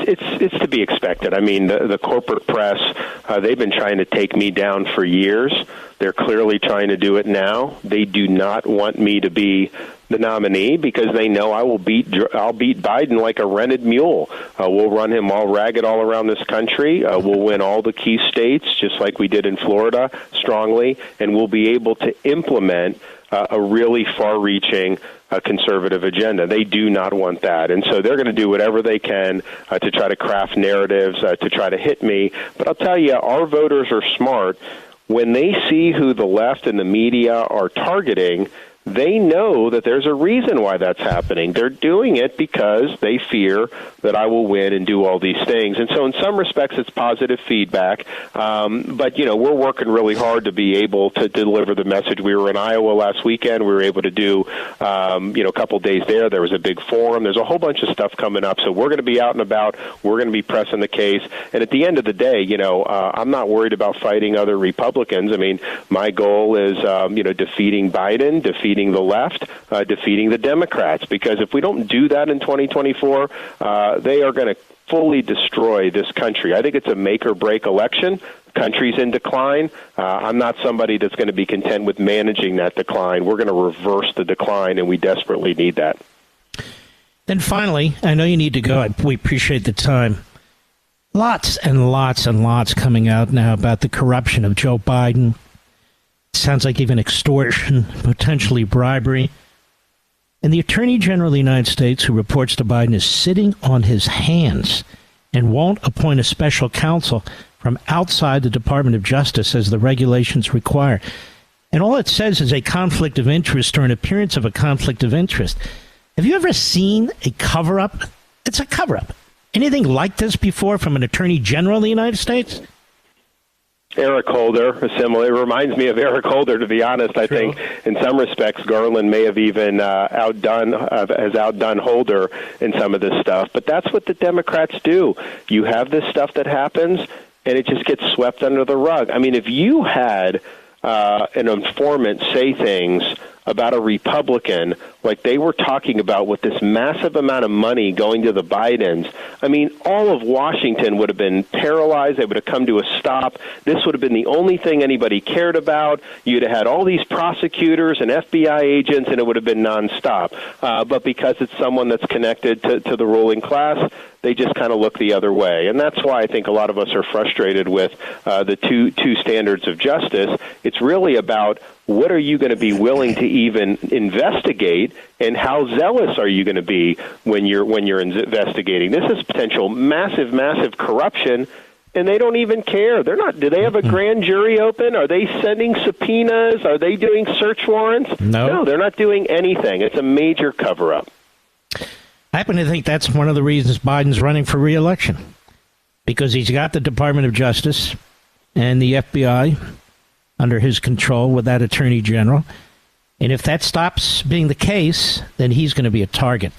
to be expected. I mean, the corporate press, they've been trying to take me down for years. They're clearly trying to do it now. They do not want me to be the nominee because they know I'll beat Biden like a rented mule. We'll run him all ragged all around this country. We'll win all the key states, just like we did in Florida, strongly, and we'll be able to implement a really far-reaching conservative agenda. They do not want that. And so they're going to do whatever they can to try to craft narratives, to try to hit me. But I'll tell you, our voters are smart. When they see who the left and the media are targeting, they know that there's a reason why that's happening. They're doing it because they fear that I will win and do all these things. And so in some respects, it's positive feedback. But, you know, we're working really hard to be able to deliver the message. We were in Iowa last weekend. We were able to do, a couple days there. There was a big forum. There's a whole bunch of stuff coming up. So we're going to be out and about. We're going to be pressing the case. And at the end of the day, I'm not worried about fighting other Republicans. I mean, my goal is, defeating Biden, defeating the left, defeating the Democrats. Because if we don't do that in 2024, they are going to fully destroy this country. I think it's a make-or-break election. The country's in decline. I'm not somebody that's going to be content with managing that decline. We're going to reverse the decline, and we desperately need that. Then finally, I know you need to go. We appreciate the time. Lots and lots and lots coming out now about the corruption of Joe Biden. Sounds like even extortion, potentially bribery. And the Attorney General of the United States, who reports to Biden, is sitting on his hands and won't appoint a special counsel from outside the Department of Justice as the regulations require. And all it says is a conflict of interest or an appearance of a conflict of interest. Have you ever seen a cover-up? It's a cover-up. Anything like this before from an Attorney General of the United States? Eric Holder, it reminds me of Eric Holder, to be honest. I think in some respects Garland may have even outdone Holder in some of this stuff. But that's what the Democrats do. You have this stuff that happens, and it just gets swept under the rug. I mean, if you had an informant say things about a Republican like they were talking about with this massive amount of money going to the Bidens, I mean, all of Washington would have been paralyzed. They would have come to a stop. This would have been the only thing anybody cared about. You'd have had all these prosecutors and FBI agents, and it would have been nonstop. But because it's someone that's connected to the ruling class, they just kind of look the other way. And that's why I think a lot of us are frustrated with the two standards of justice. It's really about what are you going to be willing to even investigate, and how zealous are you going to be when you're investigating? This is potential massive corruption, and they don't even care. They're not. Do they have a grand jury open? Are they sending subpoenas? Are they doing search warrants? No, they're not doing anything. It's a major cover-up. I happen to think that's one of the reasons Biden's running for re-election, because he's got the Department of Justice and the FBI under his control with that Attorney General. And if that stops being the case, then he's going to be a target.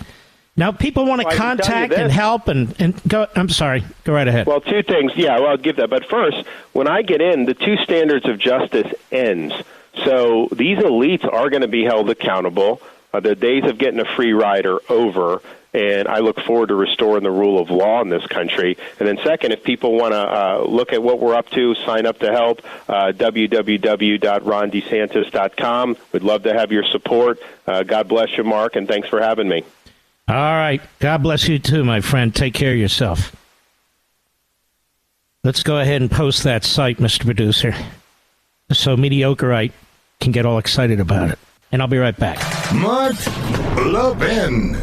Now, people want to contact and help and go. I'm sorry. Go right ahead. Well, two things. Yeah, well, I'll give that. But first, when I get in, the two standards of justice ends. So these elites are going to be held accountable. The days of getting a free ride are over, and I look forward to restoring the rule of law in this country. And then second, if people want to look at what we're up to, sign up to help, www.rondesantis.com. We'd love to have your support. God bless you, Mark, and thanks for having me. All right. God bless you too, my friend. Take care of yourself. Let's go ahead and post that site, Mr. Producer, so Mediocreite can get all excited about it. And I'll be right back. Mark Levin.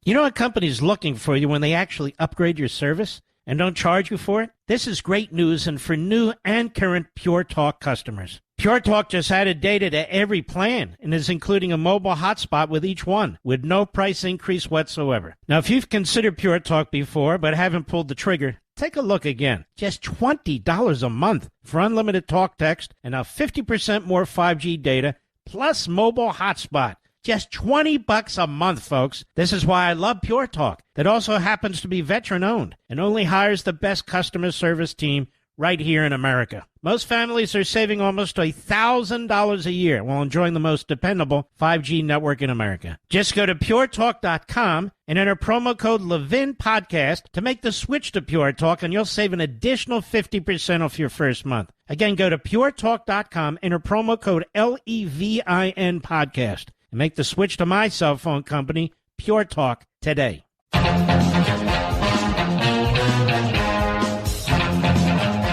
You know a company's looking for you when they actually upgrade your service and don't charge you for it? This is great news, and for new and current Pure Talk customers. Pure Talk just added data to every plan and is including a mobile hotspot with each one, with no price increase whatsoever. Now, if you've considered Pure Talk before but haven't pulled the trigger, take a look again. Just $20 a month for unlimited talk, text, and now 50% more 5G data, plus mobile hotspot. Just $20 a month, folks. This is why I love Pure Talk. That also happens to be veteran-owned and only hires the best customer service team right here in America. Most families are saving almost $1,000 a year while enjoying the most dependable 5G network in America. Just go to puretalk.com and enter promo code Levin Podcast to make the switch to Pure Talk, and you'll save an additional 50% off your first month. Again, go to puretalk.com, enter promo code LEVIN Podcast, and make the switch to my cell phone company, Pure Talk, today.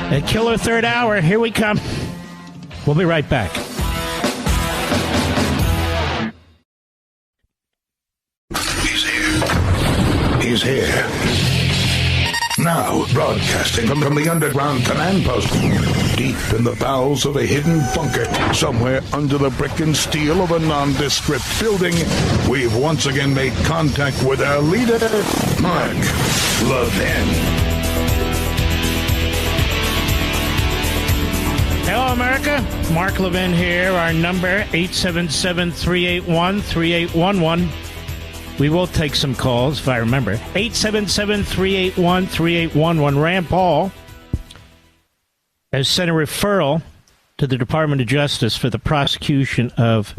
A killer third hour. Here we come. We'll be right back. He's here. He's here. Now, broadcasting from the underground command post, deep in the bowels of a hidden bunker, somewhere under the brick and steel of a nondescript building, we've once again made contact with our leader, Mark Levin. Hello, America. Mark Levin here. Our number, 877-381-3811. We will take some calls, if I remember. 877-381-3811. Rand Paul has sent a referral to the Department of Justice for the prosecution of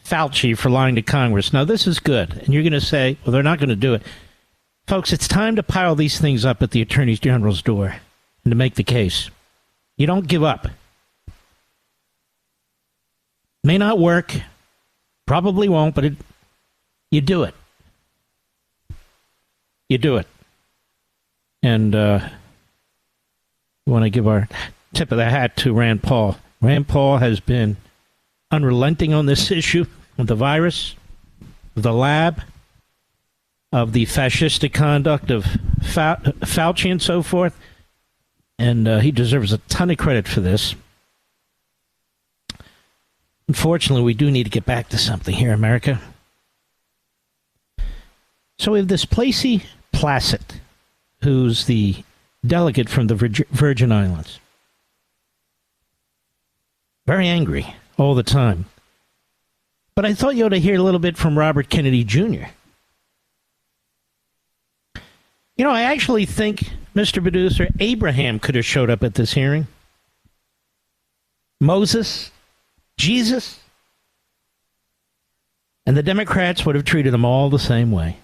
Fauci for lying to Congress. Now, this is good. And you're going to say, well, they're not going to do it. Folks, it's time to pile these things up at the Attorney General's door and to make the case. You don't give up. May not work, probably won't, but you do it. You do it. And we want to give our tip of the hat to Rand Paul. Rand Paul has been unrelenting on this issue of the virus, of the lab, of the fascistic conduct of Fauci and so forth. And he deserves a ton of credit for this. Unfortunately, we do need to get back to something here, America. So we have this Placid, who's the delegate from the Virgin Islands. Very angry all the time. But I thought you ought to hear a little bit from Robert Kennedy Jr. You know, I actually think, Mr. Producer, Abraham could have showed up at this hearing. Moses, Jesus. And the Democrats would have treated them all the same way.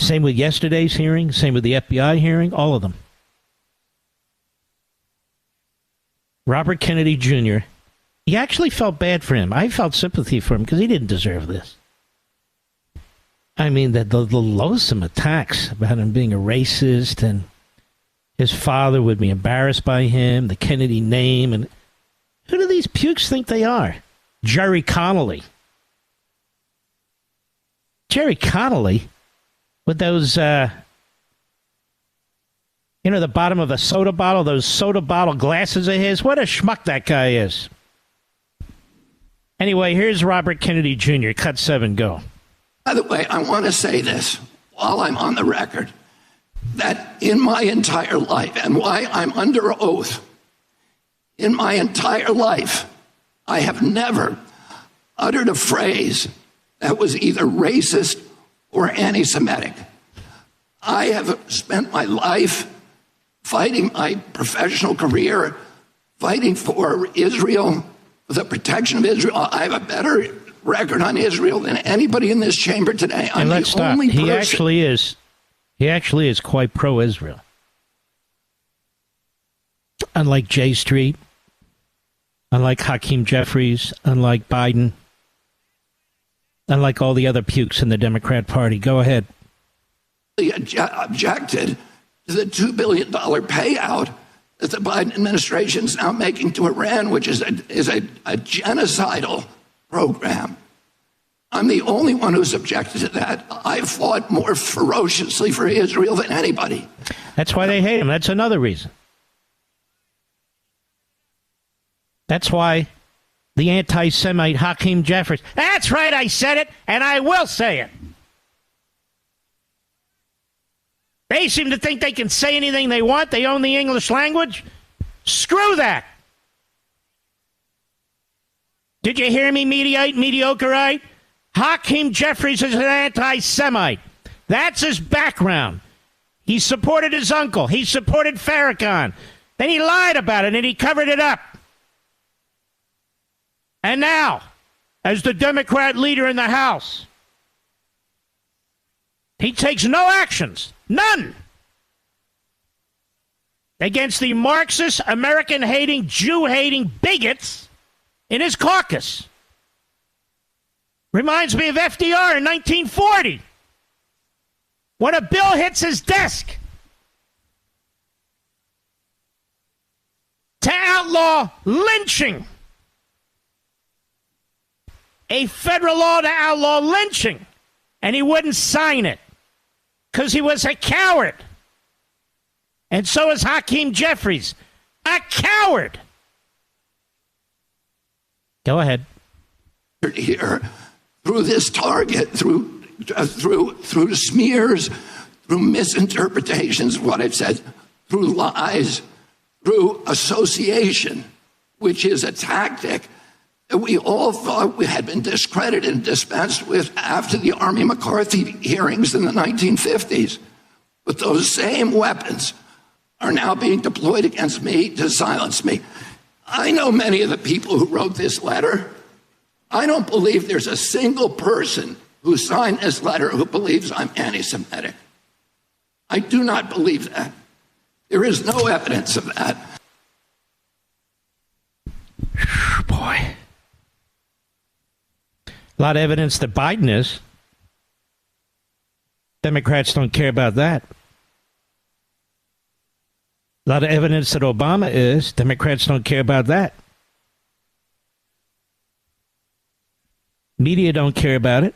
Same with yesterday's hearing, same with the FBI hearing, all of them. Robert Kennedy Jr., he actually felt bad for him. I felt sympathy for him because he didn't deserve this. I mean, the loathsome attacks about him being a racist and his father would be embarrassed by him, the Kennedy name. And who do these pukes think they are? Jerry Connolly. Jerry Connolly with those, the bottom of a soda bottle, those soda bottle glasses of his. What a schmuck that guy is. Anyway, here's Robert Kennedy Jr. Cut 7, go. By the way, I want to say this while I'm on the record, that in my entire life, and why I'm under oath, in my entire life, I have never uttered a phrase that was either racist or anti-Semitic. I have spent my life fighting my professional career, fighting for Israel, for the protection of Israel. I have a better record on Israel than anybody in this chamber today. I'm let's the stop. only person. He actually is quite pro-Israel. Unlike J Street, unlike Hakeem Jeffries, unlike Biden, unlike all the other pukes in the Democrat Party. Go ahead. Objected to the $2 billion payout that the Biden administration is now making to Iran, which is a genocidal program. I'm the only one who's objected to that. I fought more ferociously for Israel than anybody. That's why they hate him. That's another reason. That's why the anti-Semite Hakeem Jeffries. That's right, I said it, and I will say it. They seem to think they can say anything they want. They own the English language. Screw that. Did you hear me, mediocreite? Hakeem Jeffries is an anti-Semite. That's his background. He supported his uncle. He supported Farrakhan. Then he lied about it, and he covered it up. And now, as the Democrat leader in the House, he takes no actions, none, against the Marxist, American-hating, Jew-hating bigots in his caucus. Reminds me of FDR in 1940, when a bill hits his desk to outlaw lynching. A federal law to outlaw lynching, and he wouldn't sign it because he was a coward. And so is Hakeem Jeffries, a coward. Go ahead. Here, through this target, through smears, through misinterpretations of what I've said, through lies, through association, which is a tactic that we all thought we had been discredited and dispensed with after the Army McCarthy hearings in the 1950s. But those same weapons are now being deployed against me to silence me. I know many of the people who wrote this letter. I don't believe there's a single person who signed this letter who believes I'm anti-Semitic. I do not believe that. There is no evidence of that. Boy. A lot of evidence that Biden is. Democrats don't care about that. A lot of evidence that Obama is. Democrats don't care about that. Media don't care about it.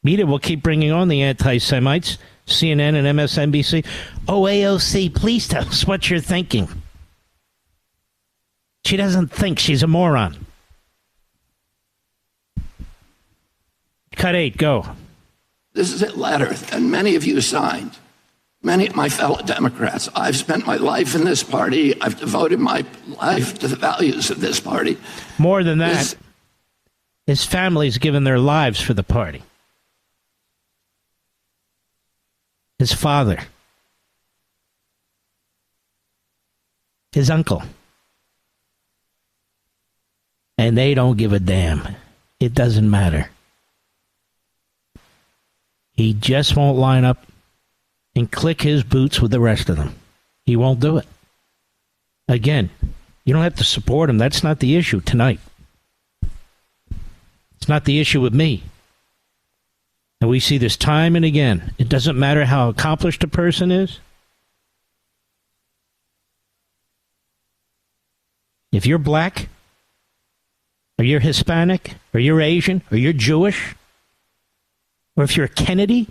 Media will keep bringing on the anti-Semites. CNN and MSNBC. Oh, AOC, please tell us what you're thinking. She doesn't think. She's a moron. Cut 8, go. This is a letter that many of you signed, many of my fellow Democrats. I've spent my life in this party. I've devoted my life to the values of this party. More than that, his family's given their lives for the party. His father, his uncle. And they don't give a damn. It doesn't matter. He just won't line up and click his boots with the rest of them. He won't do it. Again, you don't have to support him. That's not the issue tonight. It's not the issue with me. And we see this time and again. It doesn't matter how accomplished a person is. If you're black, or you're Hispanic, or you're Asian, or you're Jewish, or if you're a Kennedy,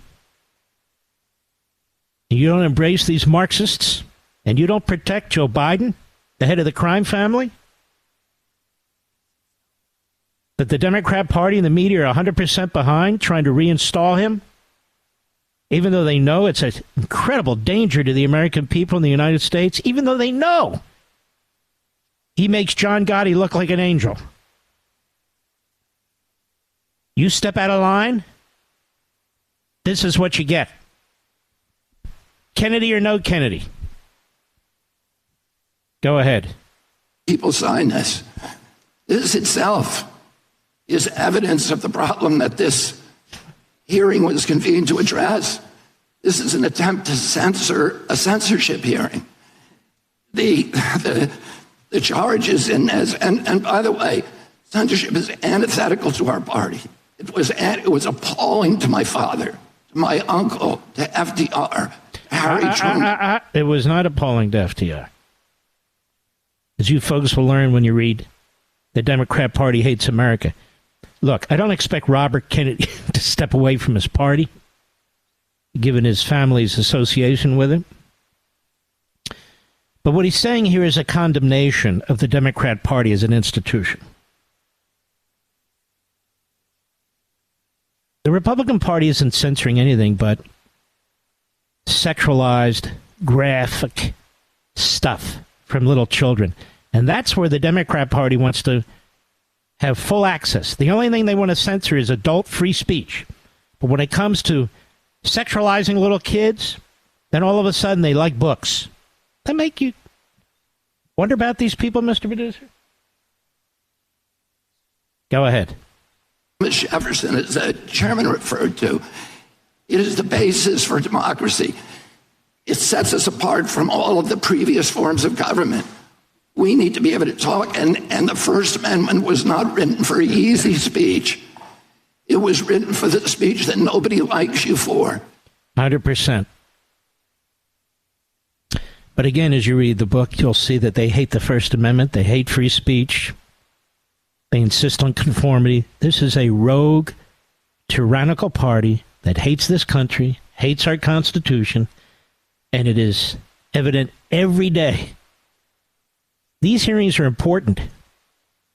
and you don't embrace these Marxists, and you don't protect Joe Biden, the head of the crime family, that the Democrat Party and the media are 100% behind trying to reinstall him, even though they know it's an incredible danger to the American people in the United States, even though they know he makes John Gotti look like an angel. You step out of line, this is what you get. Kennedy or no Kennedy? Go ahead. People sign this. This itself is evidence of the problem that this hearing was convened to address. This is an attempt to censor a censorship hearing. The charges in this, and by the way, censorship is antithetical to our party. It was appalling to my father, to my uncle, to FDR, Harry Truman. It was not appalling to FDR. As you folks will learn when you read The Democrat Party Hates America. Look, I don't expect Robert Kennedy to step away from his party, given his family's association with it. But what he's saying here is a condemnation of the Democrat Party as an institution. The Republican Party isn't censoring anything but sexualized, graphic stuff from little children. And that's where the Democrat Party wants to have full access. The only thing they want to censor is adult free speech. But when it comes to sexualizing little kids, then all of a sudden they like books. That make you wonder about these people, Mr. Producer? Go ahead. Thomas Jefferson, as the chairman referred to, it is the basis for democracy. It sets us apart from all of the previous forms of government. We need to be able to talk, and the First Amendment was not written for easy speech. It was written for the speech that nobody likes you for. 100%. But again, as you read the book, you'll see that they hate the First Amendment. They hate free speech. They insist on conformity. This is a rogue, tyrannical party that hates this country, hates our Constitution, and it is evident every day. These hearings are important,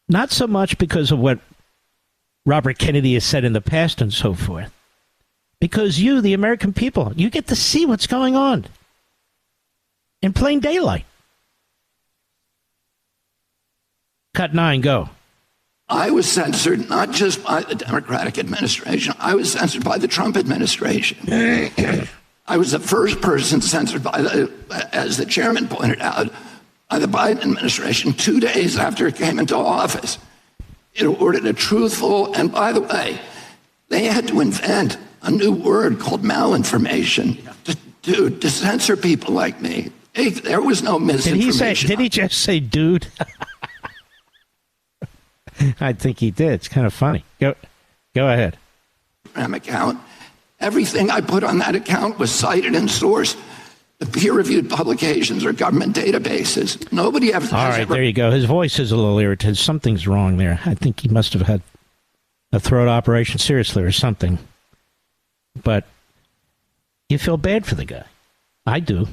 not so much because of what Robert Kennedy has said in the past and so forth, because you, the American people, you get to see what's going on in plain daylight. Cut 9, go. I was censored not just by the Democratic administration. I was censored by the Trump administration. I was the first person censored by as the chairman pointed out, by the Biden administration 2 days after it came into office. It ordered a truthful, and by the way, they had to invent a new word called malinformation to censor people like me. There was no misinformation. Did he just say dude? I think he did. It's kind of funny. Go ahead. Account. Everything I put on that account was cited and sourced to peer-reviewed publications or government databases. Nobody ever. All right, there you go. His voice is a little irritated. Something's wrong there. I think he must have had a throat operation, seriously, or something. But you feel bad for the guy. I do.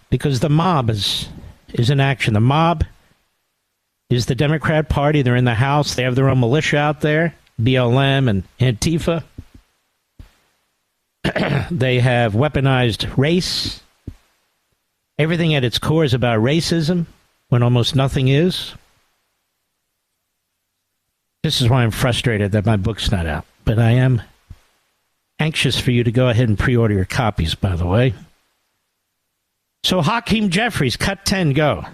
Because the mob is in action. The mob is the Democrat Party. They're in the House. They have their own militia out there. BLM, and Antifa. They have weaponized race. Everything at its core is about racism, when almost nothing is. This is why I'm frustrated that my book's not out. But I am anxious for you to go ahead and pre-order your copies, by the way. So Hakeem Jeffries, cut 10, go.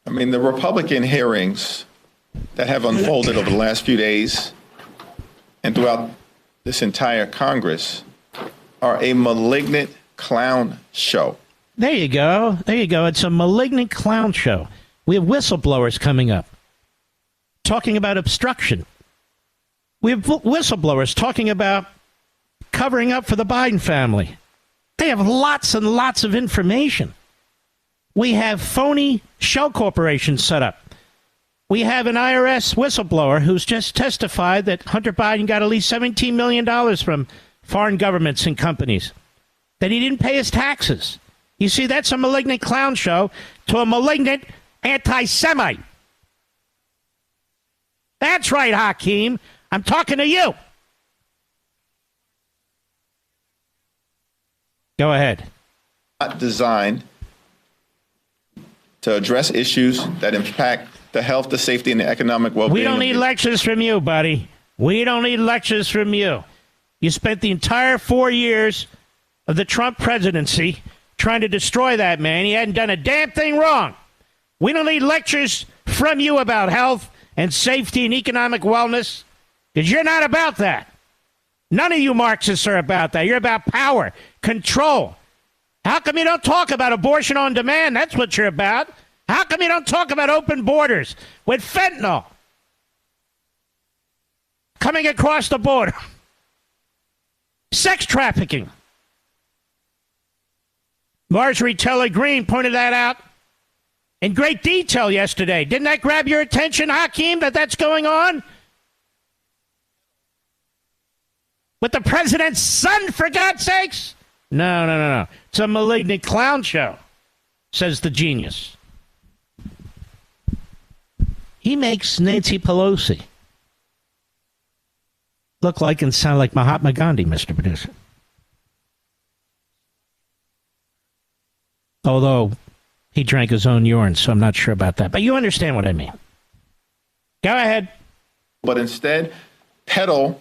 I mean, the Republican hearings that have unfolded over the last few days and throughout this entire Congress are a malignant clown show. There you go. There you go. It's a malignant clown show. We have whistleblowers coming up talking about obstruction. We have whistleblowers talking about covering up for the Biden family. They have lots and lots of information. We have phony shell corporations set up. We have an IRS whistleblower who's just testified that Hunter Biden got at least $17 million from foreign governments and companies, that he didn't pay his taxes. You see, that's a malignant clown show to a malignant anti-Semite. That's right, Hakeem. I'm talking to you. Go ahead. Not designed to address issues that impact the health, the safety, and the economic well-being. We don't need lectures from you, buddy. We don't need lectures from you. You spent the entire 4 years of the Trump presidency trying to destroy that man. He hadn't done a damn thing wrong. We don't need lectures from you about health and safety and economic wellness, because you're not about that. None of you Marxists are about that. You're about power, control. How come you don't talk about abortion on demand? That's what you're about. How come you don't talk about open borders with fentanyl coming across the border? Sex trafficking. Marjorie Taylor Greene pointed that out in great detail yesterday. Didn't that grab your attention, Hakeem, that that's going on? With the president's son, for God's sakes? No. It's a malignant clown show, says the genius. He makes Nancy Pelosi look like and sound like Mahatma Gandhi, Mr. Producer. Although he drank his own urine, so I'm not sure about that. But you understand what I mean. Go ahead. But instead, peddle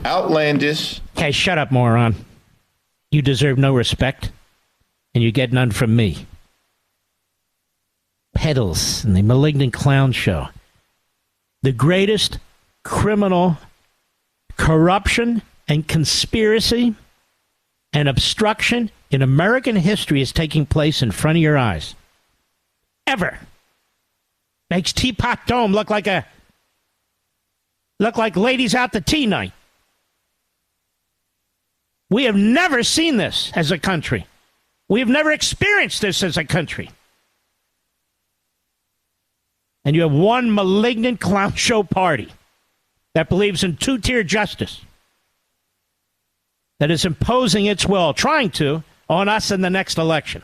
outlandish. Okay, shut up, moron. You deserve no respect, and you get none from me. Peddles and the malignant clown show. The greatest criminal corruption and conspiracy and obstruction in American history is taking place in front of your eyes. Ever. Makes Teapot Dome look like ladies out to tea night. We have never seen this as a country. We have never experienced this as a country. And you have one malignant clown show party that believes in two-tier justice, that is imposing its will, trying to, on us in the next election.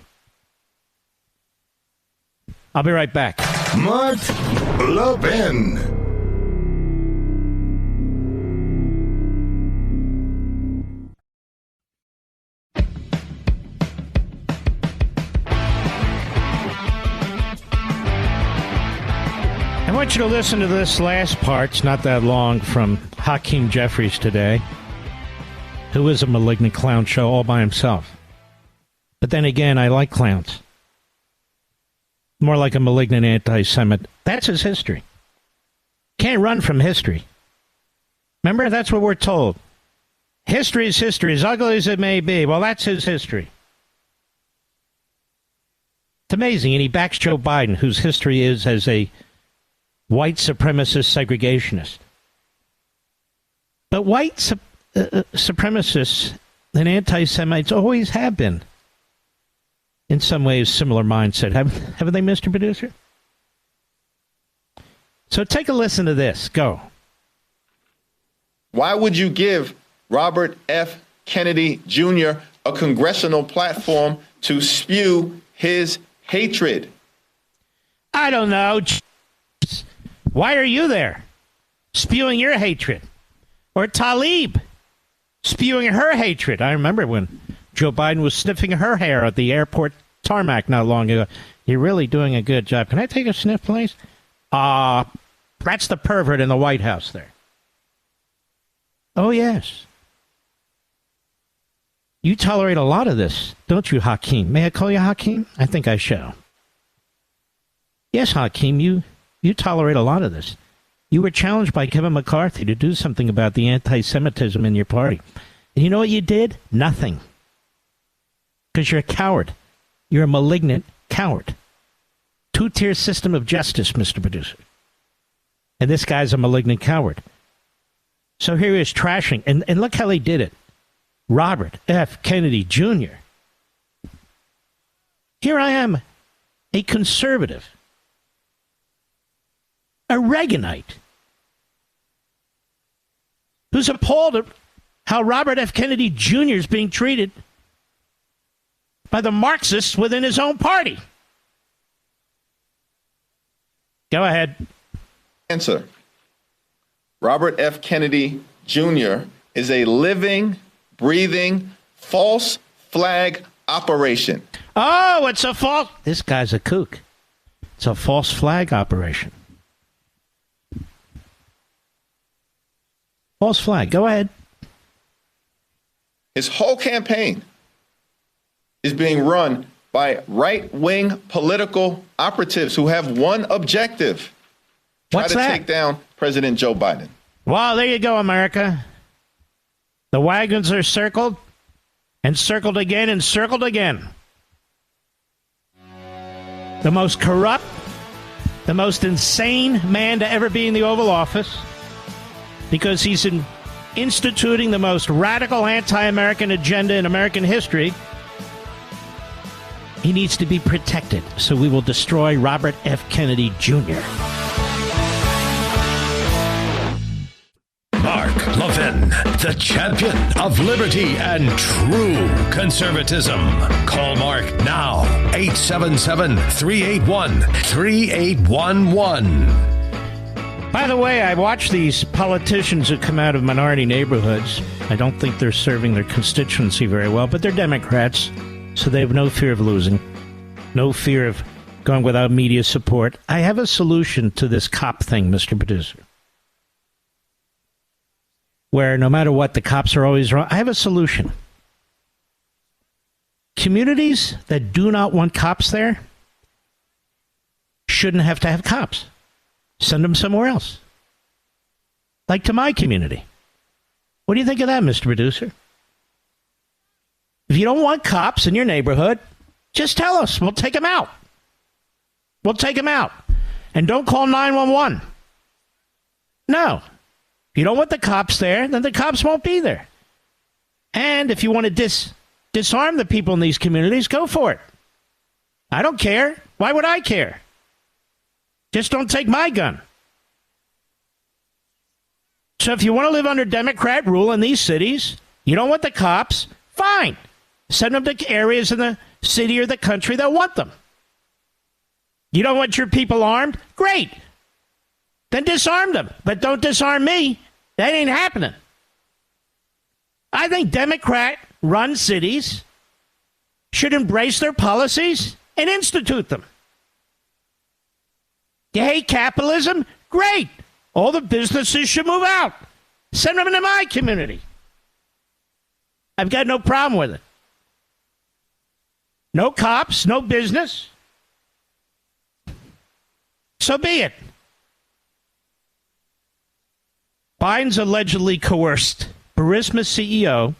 I'll be right back. Mark Levin. I want you to listen to this last part. It's not that long, from Hakeem Jeffries today, who is a malignant clown show all by himself. But then again, I like clowns. More like a malignant anti-Semite. That's his history. Can't run from history. Remember, that's what we're told. History is history, as ugly as it may be. Well, that's his history. It's amazing. And he backs Joe Biden, whose history is as a white supremacist segregationist. But white supremacists and anti-Semites always have been, in some ways, similar mindset. Haven't they, Mr. Producer? So take a listen to this. Go. Why would you give Robert F. Kennedy Jr. a congressional platform to spew his hatred? I don't know. Why are you there? spewing your hatred. Or Tlaib spewing her hatred. I remember when Joe Biden was sniffing her hair at the airport tarmac not long ago. You're really doing a good job. Can I take a sniff, please? That's the pervert in the White House there. Oh, yes. You tolerate a lot of this, don't you, Hakeem? May I call you Hakeem? I think I shall. Yes, Hakeem, you tolerate a lot of this. You were challenged by Kevin McCarthy to do something about the anti-Semitism in your party. And you know what you did? Nothing. Because you're a coward. You're a malignant coward. Two-tier system of justice, Mr. Producer. And this guy's a malignant coward. So here he is trashing. And look how they did it. Robert F. Kennedy Jr. Here I am, a conservative, a Reaganite, who's appalled at how Robert F. Kennedy Jr. is being treated by the Marxists within his own party. Go ahead. Answer. Robert F. Kennedy Jr. is a living, breathing, false flag operation. Oh, it's a false... This guy's a kook. It's a false flag operation. False flag. Go ahead. His whole campaign is being run by right-wing political operatives who have one objective. What's try to that? take down President Joe Biden. Well, there you go, America. The wagons are circled and circled again and circled again. The most corrupt, the most insane man to ever be in the Oval Office, because he's instituting the most radical anti-American agenda in American history. He needs to be protected, so we will destroy Robert F. Kennedy Jr. Mark Levin, the champion of liberty and true conservatism. Call Mark now, 877-381-3811. By the way, I watch these politicians who come out of minority neighborhoods. I don't think they're serving their constituency very well, but they're Democrats, so they have no fear of losing, no fear of going without media support. I have a solution to this cop thing, Mr. Producer, where no matter what, the cops are always wrong. I have a solution. Communities that do not want cops there shouldn't have to have cops. Send them somewhere else. Like to my community. What do you think of that, Mr. Producer? If you don't want cops in your neighborhood, just tell us. We'll take them out. We'll take them out. And don't call 911. No. If you don't want the cops there, then the cops won't be there. And if you want to disarm the people in these communities, go for it. I don't care. Why would I care? Just don't take my gun. So if you want to live under Democrat rule in these cities, you don't want the cops, fine. Send them to areas in the city or the country that want them. You don't want your people armed? Great. Then disarm them. But don't disarm me. That ain't happening. I think Democrat-run cities should embrace their policies and institute them. You hate capitalism? Great. All the businesses should move out. Send them into my community. I've got no problem with it. No cops, no business. So be it. Biden's allegedly coerced Burisma CEO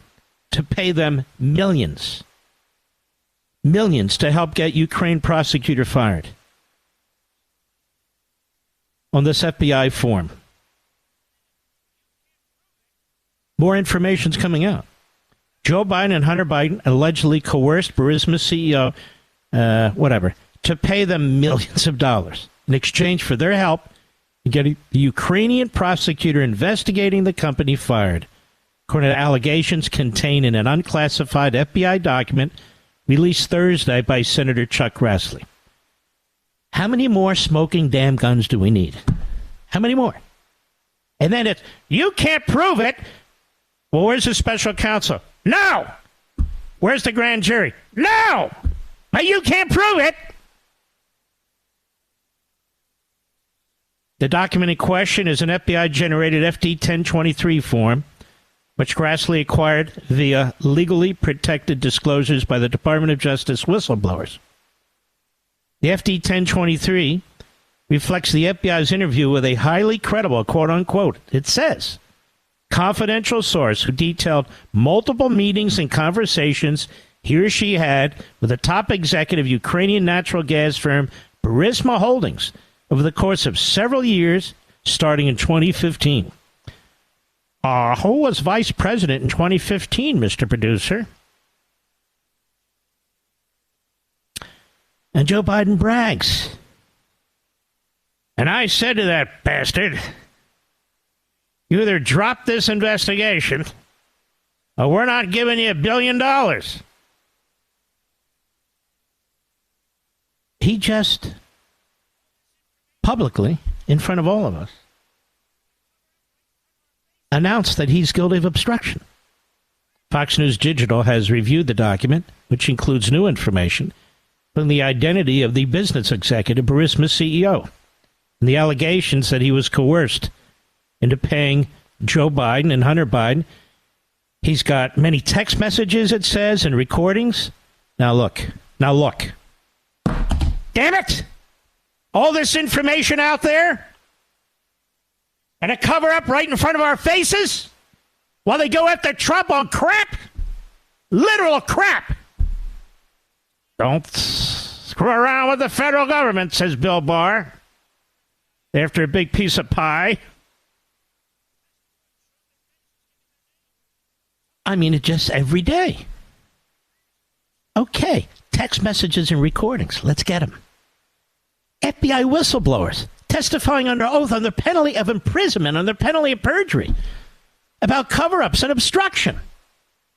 to pay them millions to help get Ukraine prosecutor fired on this FBI form. More information's coming out. Joe Biden and Hunter Biden allegedly coerced Burisma CEO, to pay them millions of dollars in exchange for their help in getting the Ukrainian prosecutor investigating the company fired, according to allegations contained in an unclassified FBI document released Thursday by Senator Chuck Grassley. How many more smoking damn guns do we need? How many more? And then it's, you can't prove it. Well, where's the special counsel? No. Where's the grand jury? No. But you can't prove it. The document in question is an FBI-generated FD 1023 form, which Grassley acquired via legally protected disclosures by the Department of Justice whistleblowers. The FD 1023 reflects the FBI's interview with a highly credible, quote-unquote, it says, confidential source who detailed multiple meetings and conversations he or she had with a top executive Ukrainian natural gas firm, Burisma Holdings, over the course of several years, starting in 2015. Who was vice president in 2015, Mr. Producer? And Joe Biden brags. And I said to that bastard, you either drop this investigation or we're not giving you $1 billion. He just publicly, in front of all of us, announced that he's guilty of obstruction. Fox News Digital has reviewed the document, which includes new information from the identity of the business executive, Burisma CEO, and the allegations that he was coerced into paying Joe Biden and Hunter Biden. He's got many text messages, it says, and recordings. Now look. Damn it! All this information out there, and a cover-up right in front of our faces while they go after Trump on crap? Literal crap. Don't screw around with the federal government, says Bill Barr, after a big piece of pie. I mean, it just every day. Okay, text messages and recordings. Let's get them. FBI whistleblowers testifying under oath under penalty of imprisonment, under penalty of perjury, about cover-ups and obstruction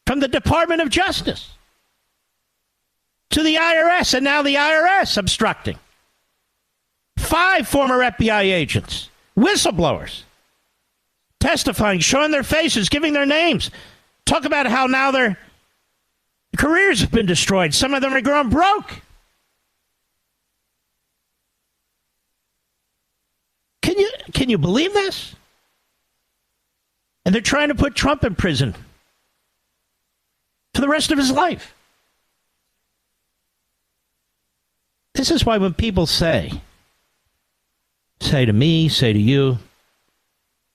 from the Department of Justice to the IRS, and now the IRS obstructing. 5 former FBI agents, whistleblowers, testifying, showing their faces, giving their names. Talk about how now their careers have been destroyed. Some of them are going broke. Can you believe this? And they're trying to put Trump in prison for the rest of his life. This is why when people say to me, say to you,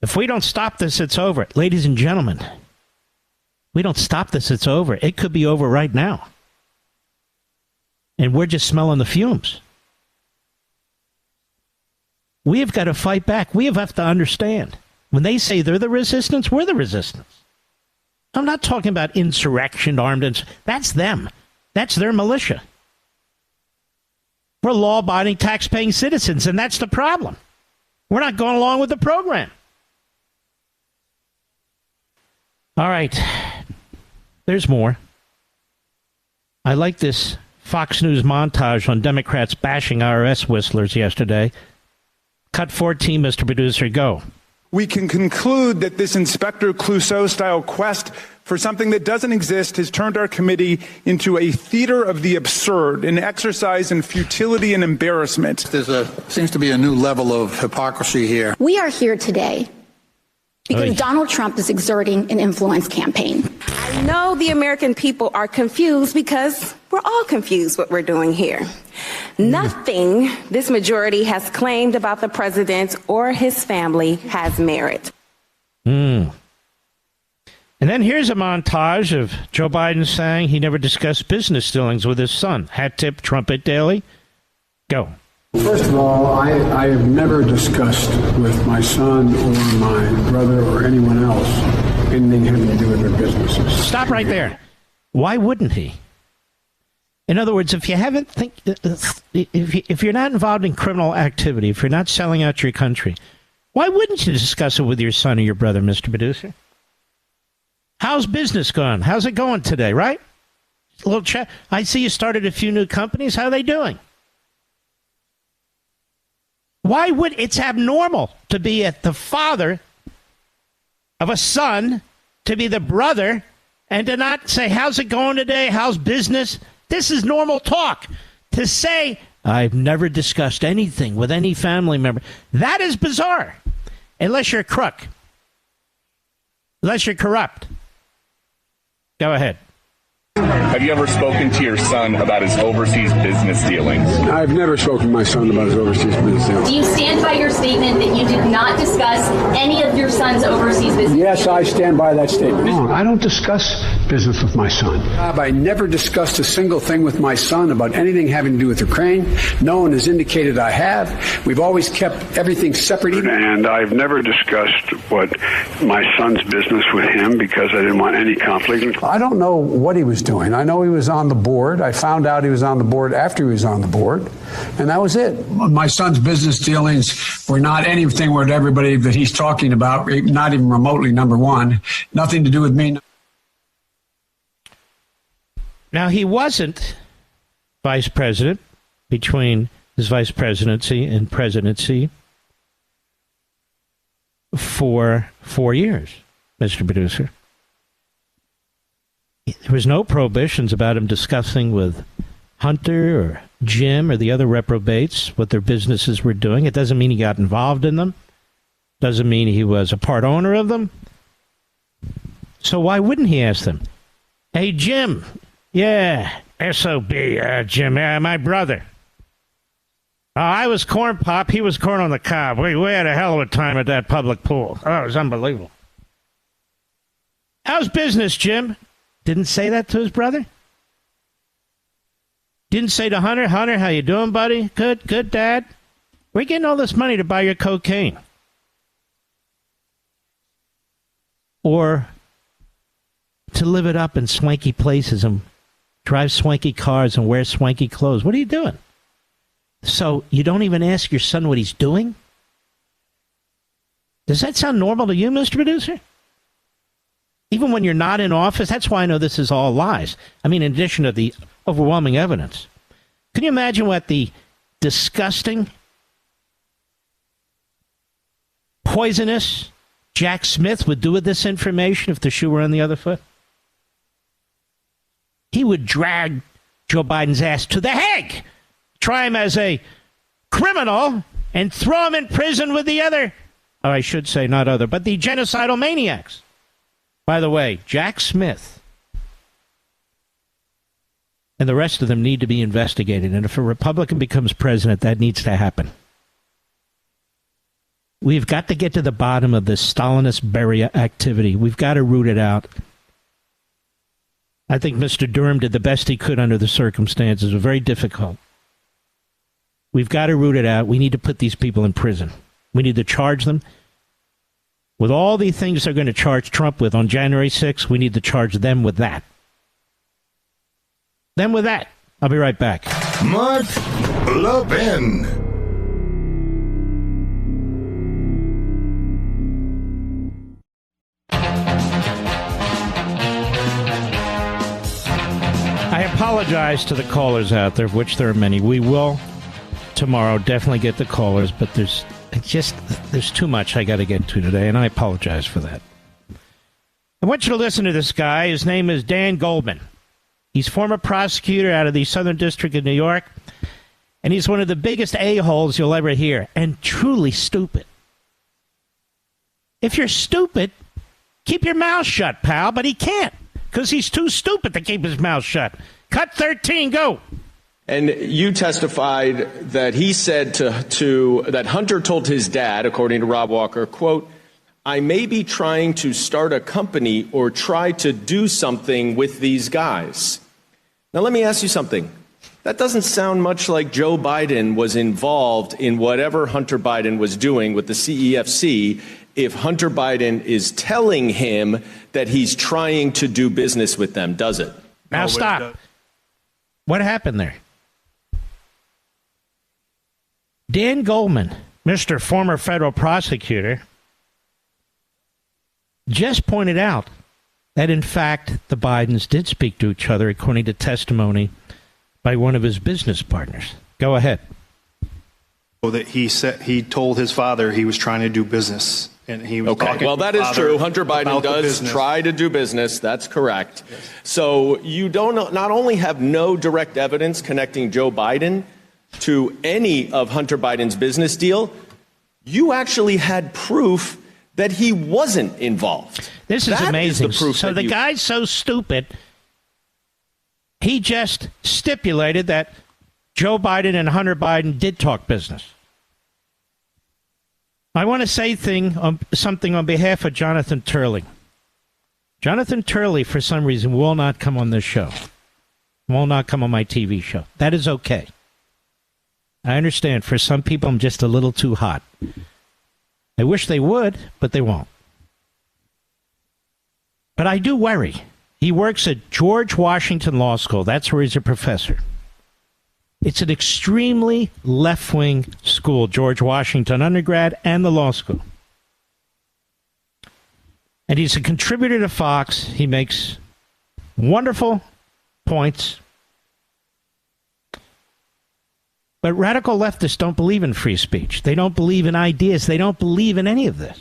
if we don't stop this, it's over. Ladies and gentlemen, we don't stop this, it's over. It could be over right now. And we're just smelling the fumes. We have got to fight back. We have to understand. When they say they're the resistance, we're the resistance. I'm not talking about insurrection, armed. That's them. That's their militia. We're law-abiding, tax-paying citizens, and that's the problem. We're not going along with the program. All right. There's more. I like this Fox News montage on Democrats bashing IRS whistlers yesterday. Cut 14, Mr. Producer, go. We can conclude that this Inspector Clouseau-style quest for something that doesn't exist has turned our committee into a theater of the absurd, an exercise in futility and embarrassment. Seems to be a new level of hypocrisy here. We are here today because Donald Trump is exerting an influence campaign. I know the American people are confused because we're all confused what we're doing here. Nothing this majority has claimed about the president or his family has merit. And then here's a montage of Joe Biden saying he never discussed business dealings with his son. Hat tip, trumpet daily. Go. First of all, I have never discussed with my son or my brother or anyone else anything having to do with their businesses. Stop right there. Why wouldn't he? In other words, if you're not involved in criminal activity, if you're not selling out your country, why wouldn't you discuss it with your son or your brother, Mr. Producer? How's business going? How's it going today, right? A little chat. I see you started a few new companies. How are they doing? Why would it's abnormal to be at the father of a son to be the brother and to not say, how's it going today? How's business? This is normal talk. To say, I've never discussed anything with any family member. That is bizarre. Unless you're a crook. Unless you're corrupt. Go ahead. Have you ever spoken to your son about his overseas business dealings? I've never spoken to my son about his overseas business dealings. Do you stand by your statement that you did not discuss any of your son's overseas business? Yes, I stand by that statement. No, I don't discuss business with my son. I never discussed a single thing with my son about anything having to do with Ukraine. No one has indicated I have. We've always kept everything separate. And I've never discussed what my son's business with him because I didn't want any conflict. I don't know what he was doing. I know he was on the board. I found out he was on the board after he was on the board, and that was it. My son's business dealings were not anything with everybody that he's talking about, not even remotely, number one. Nothing to do with me. Now, he wasn't vice president between his vice presidency and presidency for 4 years, Mr. Producer. There was no prohibitions about him discussing with Hunter or Jim or the other reprobates what their businesses were doing. It doesn't mean he got involved in them. Doesn't mean he was a part owner of them. So why wouldn't he ask them? Hey, Jim. Yeah, S.O.B., Jim, my brother. I was corn pop. He was corn on the cob. We had a hell of a time at that public pool. Oh, it was unbelievable. How's business, Jim? Didn't say that to his brother? Didn't say to Hunter, Hunter, how you doing, buddy? Good, Dad. Where you getting all this money to buy your cocaine? Or to live it up in swanky places and drive swanky cars and wear swanky clothes. What are you doing? So you don't even ask your son what he's doing? Does that sound normal to you, Mr. Producer? Even when you're not in office, that's why I know this is all lies. I mean, in addition to the overwhelming evidence. Can you imagine what the disgusting, poisonous Jack Smith would do with this information if the shoe were on the other foot? He would drag Joe Biden's ass to The Hague, try him as a criminal, and throw him in prison with the other, or I should say not other, but the genocidal maniacs. By the way, Jack Smith and the rest of them need to be investigated. And if a Republican becomes president, that needs to happen. We've got to get to the bottom of this Stalinist Beria activity. We've got to root it out. I think Mr. Durham did the best he could under the circumstances. It was very difficult. We've got to root it out. We need to put these people in prison. We need to charge them with all the things they're going to charge Trump with on January 6th. We need to charge them with that. Them with that. I'll be right back. Mark Levin. I apologize to the callers out there, of which there are many. We will tomorrow definitely get the callers, but there's too much I got to get to today, and I apologize for that. I want you to listen to this guy. His name is Dan Goldman. He's former prosecutor out of the Southern District of New York, and he's one of the biggest a-holes you'll ever hear, and truly stupid. If you're stupid, keep your mouth shut, pal, but he can't, because he's too stupid to keep his mouth shut. Cut 13, go. And you testified that he said that Hunter told his dad, according to Rob Walker, quote, I may be trying to start a company or try to do something with these guys. Now, let me ask you something. That doesn't sound much like Joe Biden was involved in whatever Hunter Biden was doing with the CEFC if Hunter Biden is telling him that he's trying to do business with them, does it? Now stop. What happened there? Dan Goldman, Mr. Former Federal Prosecutor, just pointed out that, in fact, the Bidens did speak to each other, according to testimony by one of his business partners. Go ahead. that he told his father he was trying to do business, and he was talking. Well, that is true. Hunter Biden does try to do business. That's correct. Yes. So you not only have no direct evidence connecting Joe Biden to any of Hunter Biden's business deal, you actually had proof that he wasn't involved. This is amazing. So the guy's so stupid, he just stipulated that Joe Biden and Hunter Biden did talk business. I want to say something on behalf of Jonathan Turley. Jonathan Turley, for some reason, will not come on this show. Will not come on my TV show. That is okay. I understand. For some people, I'm just a little too hot. I wish they would, but they won't. But I do worry. He works at George Washington Law School. That's where he's a professor. It's an extremely left-wing school, George Washington undergrad and the law school. And he's a contributor to Fox. He makes wonderful points. But radical leftists don't believe in free speech. They don't believe in ideas. They don't believe in any of this.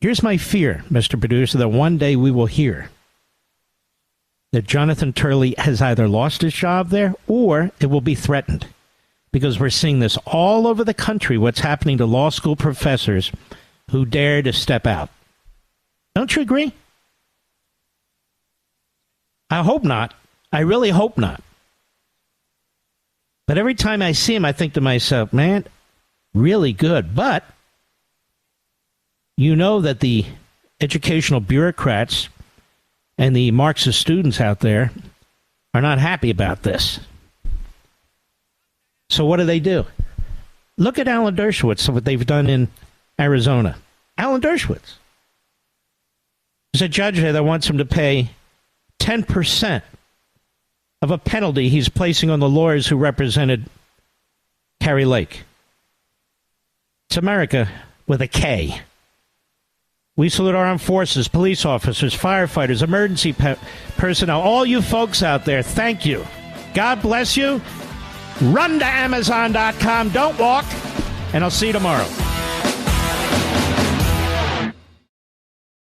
Here's my fear, Mr. Producer, that one day we will hear that Jonathan Turley has either lost his job there or it will be threatened. Because we're seeing this all over the country, what's happening to law school professors who dare to step out. Don't you agree? I hope not. I really hope not. But every time I see him, I think to myself, man, really good. But you know that the educational bureaucrats and the Marxist students out there are not happy about this. So what do? Look at Alan Dershowitz, what they've done in Arizona. Alan Dershowitz. There's a judge there that wants him to pay 10% of a penalty he's placing on the lawyers who represented Kari Lake. It's America with a K. We salute our armed forces, police officers, firefighters, emergency personnel, all you folks out there. Thank you. God bless you. Run to Amazon.com. Don't walk. And I'll see you tomorrow.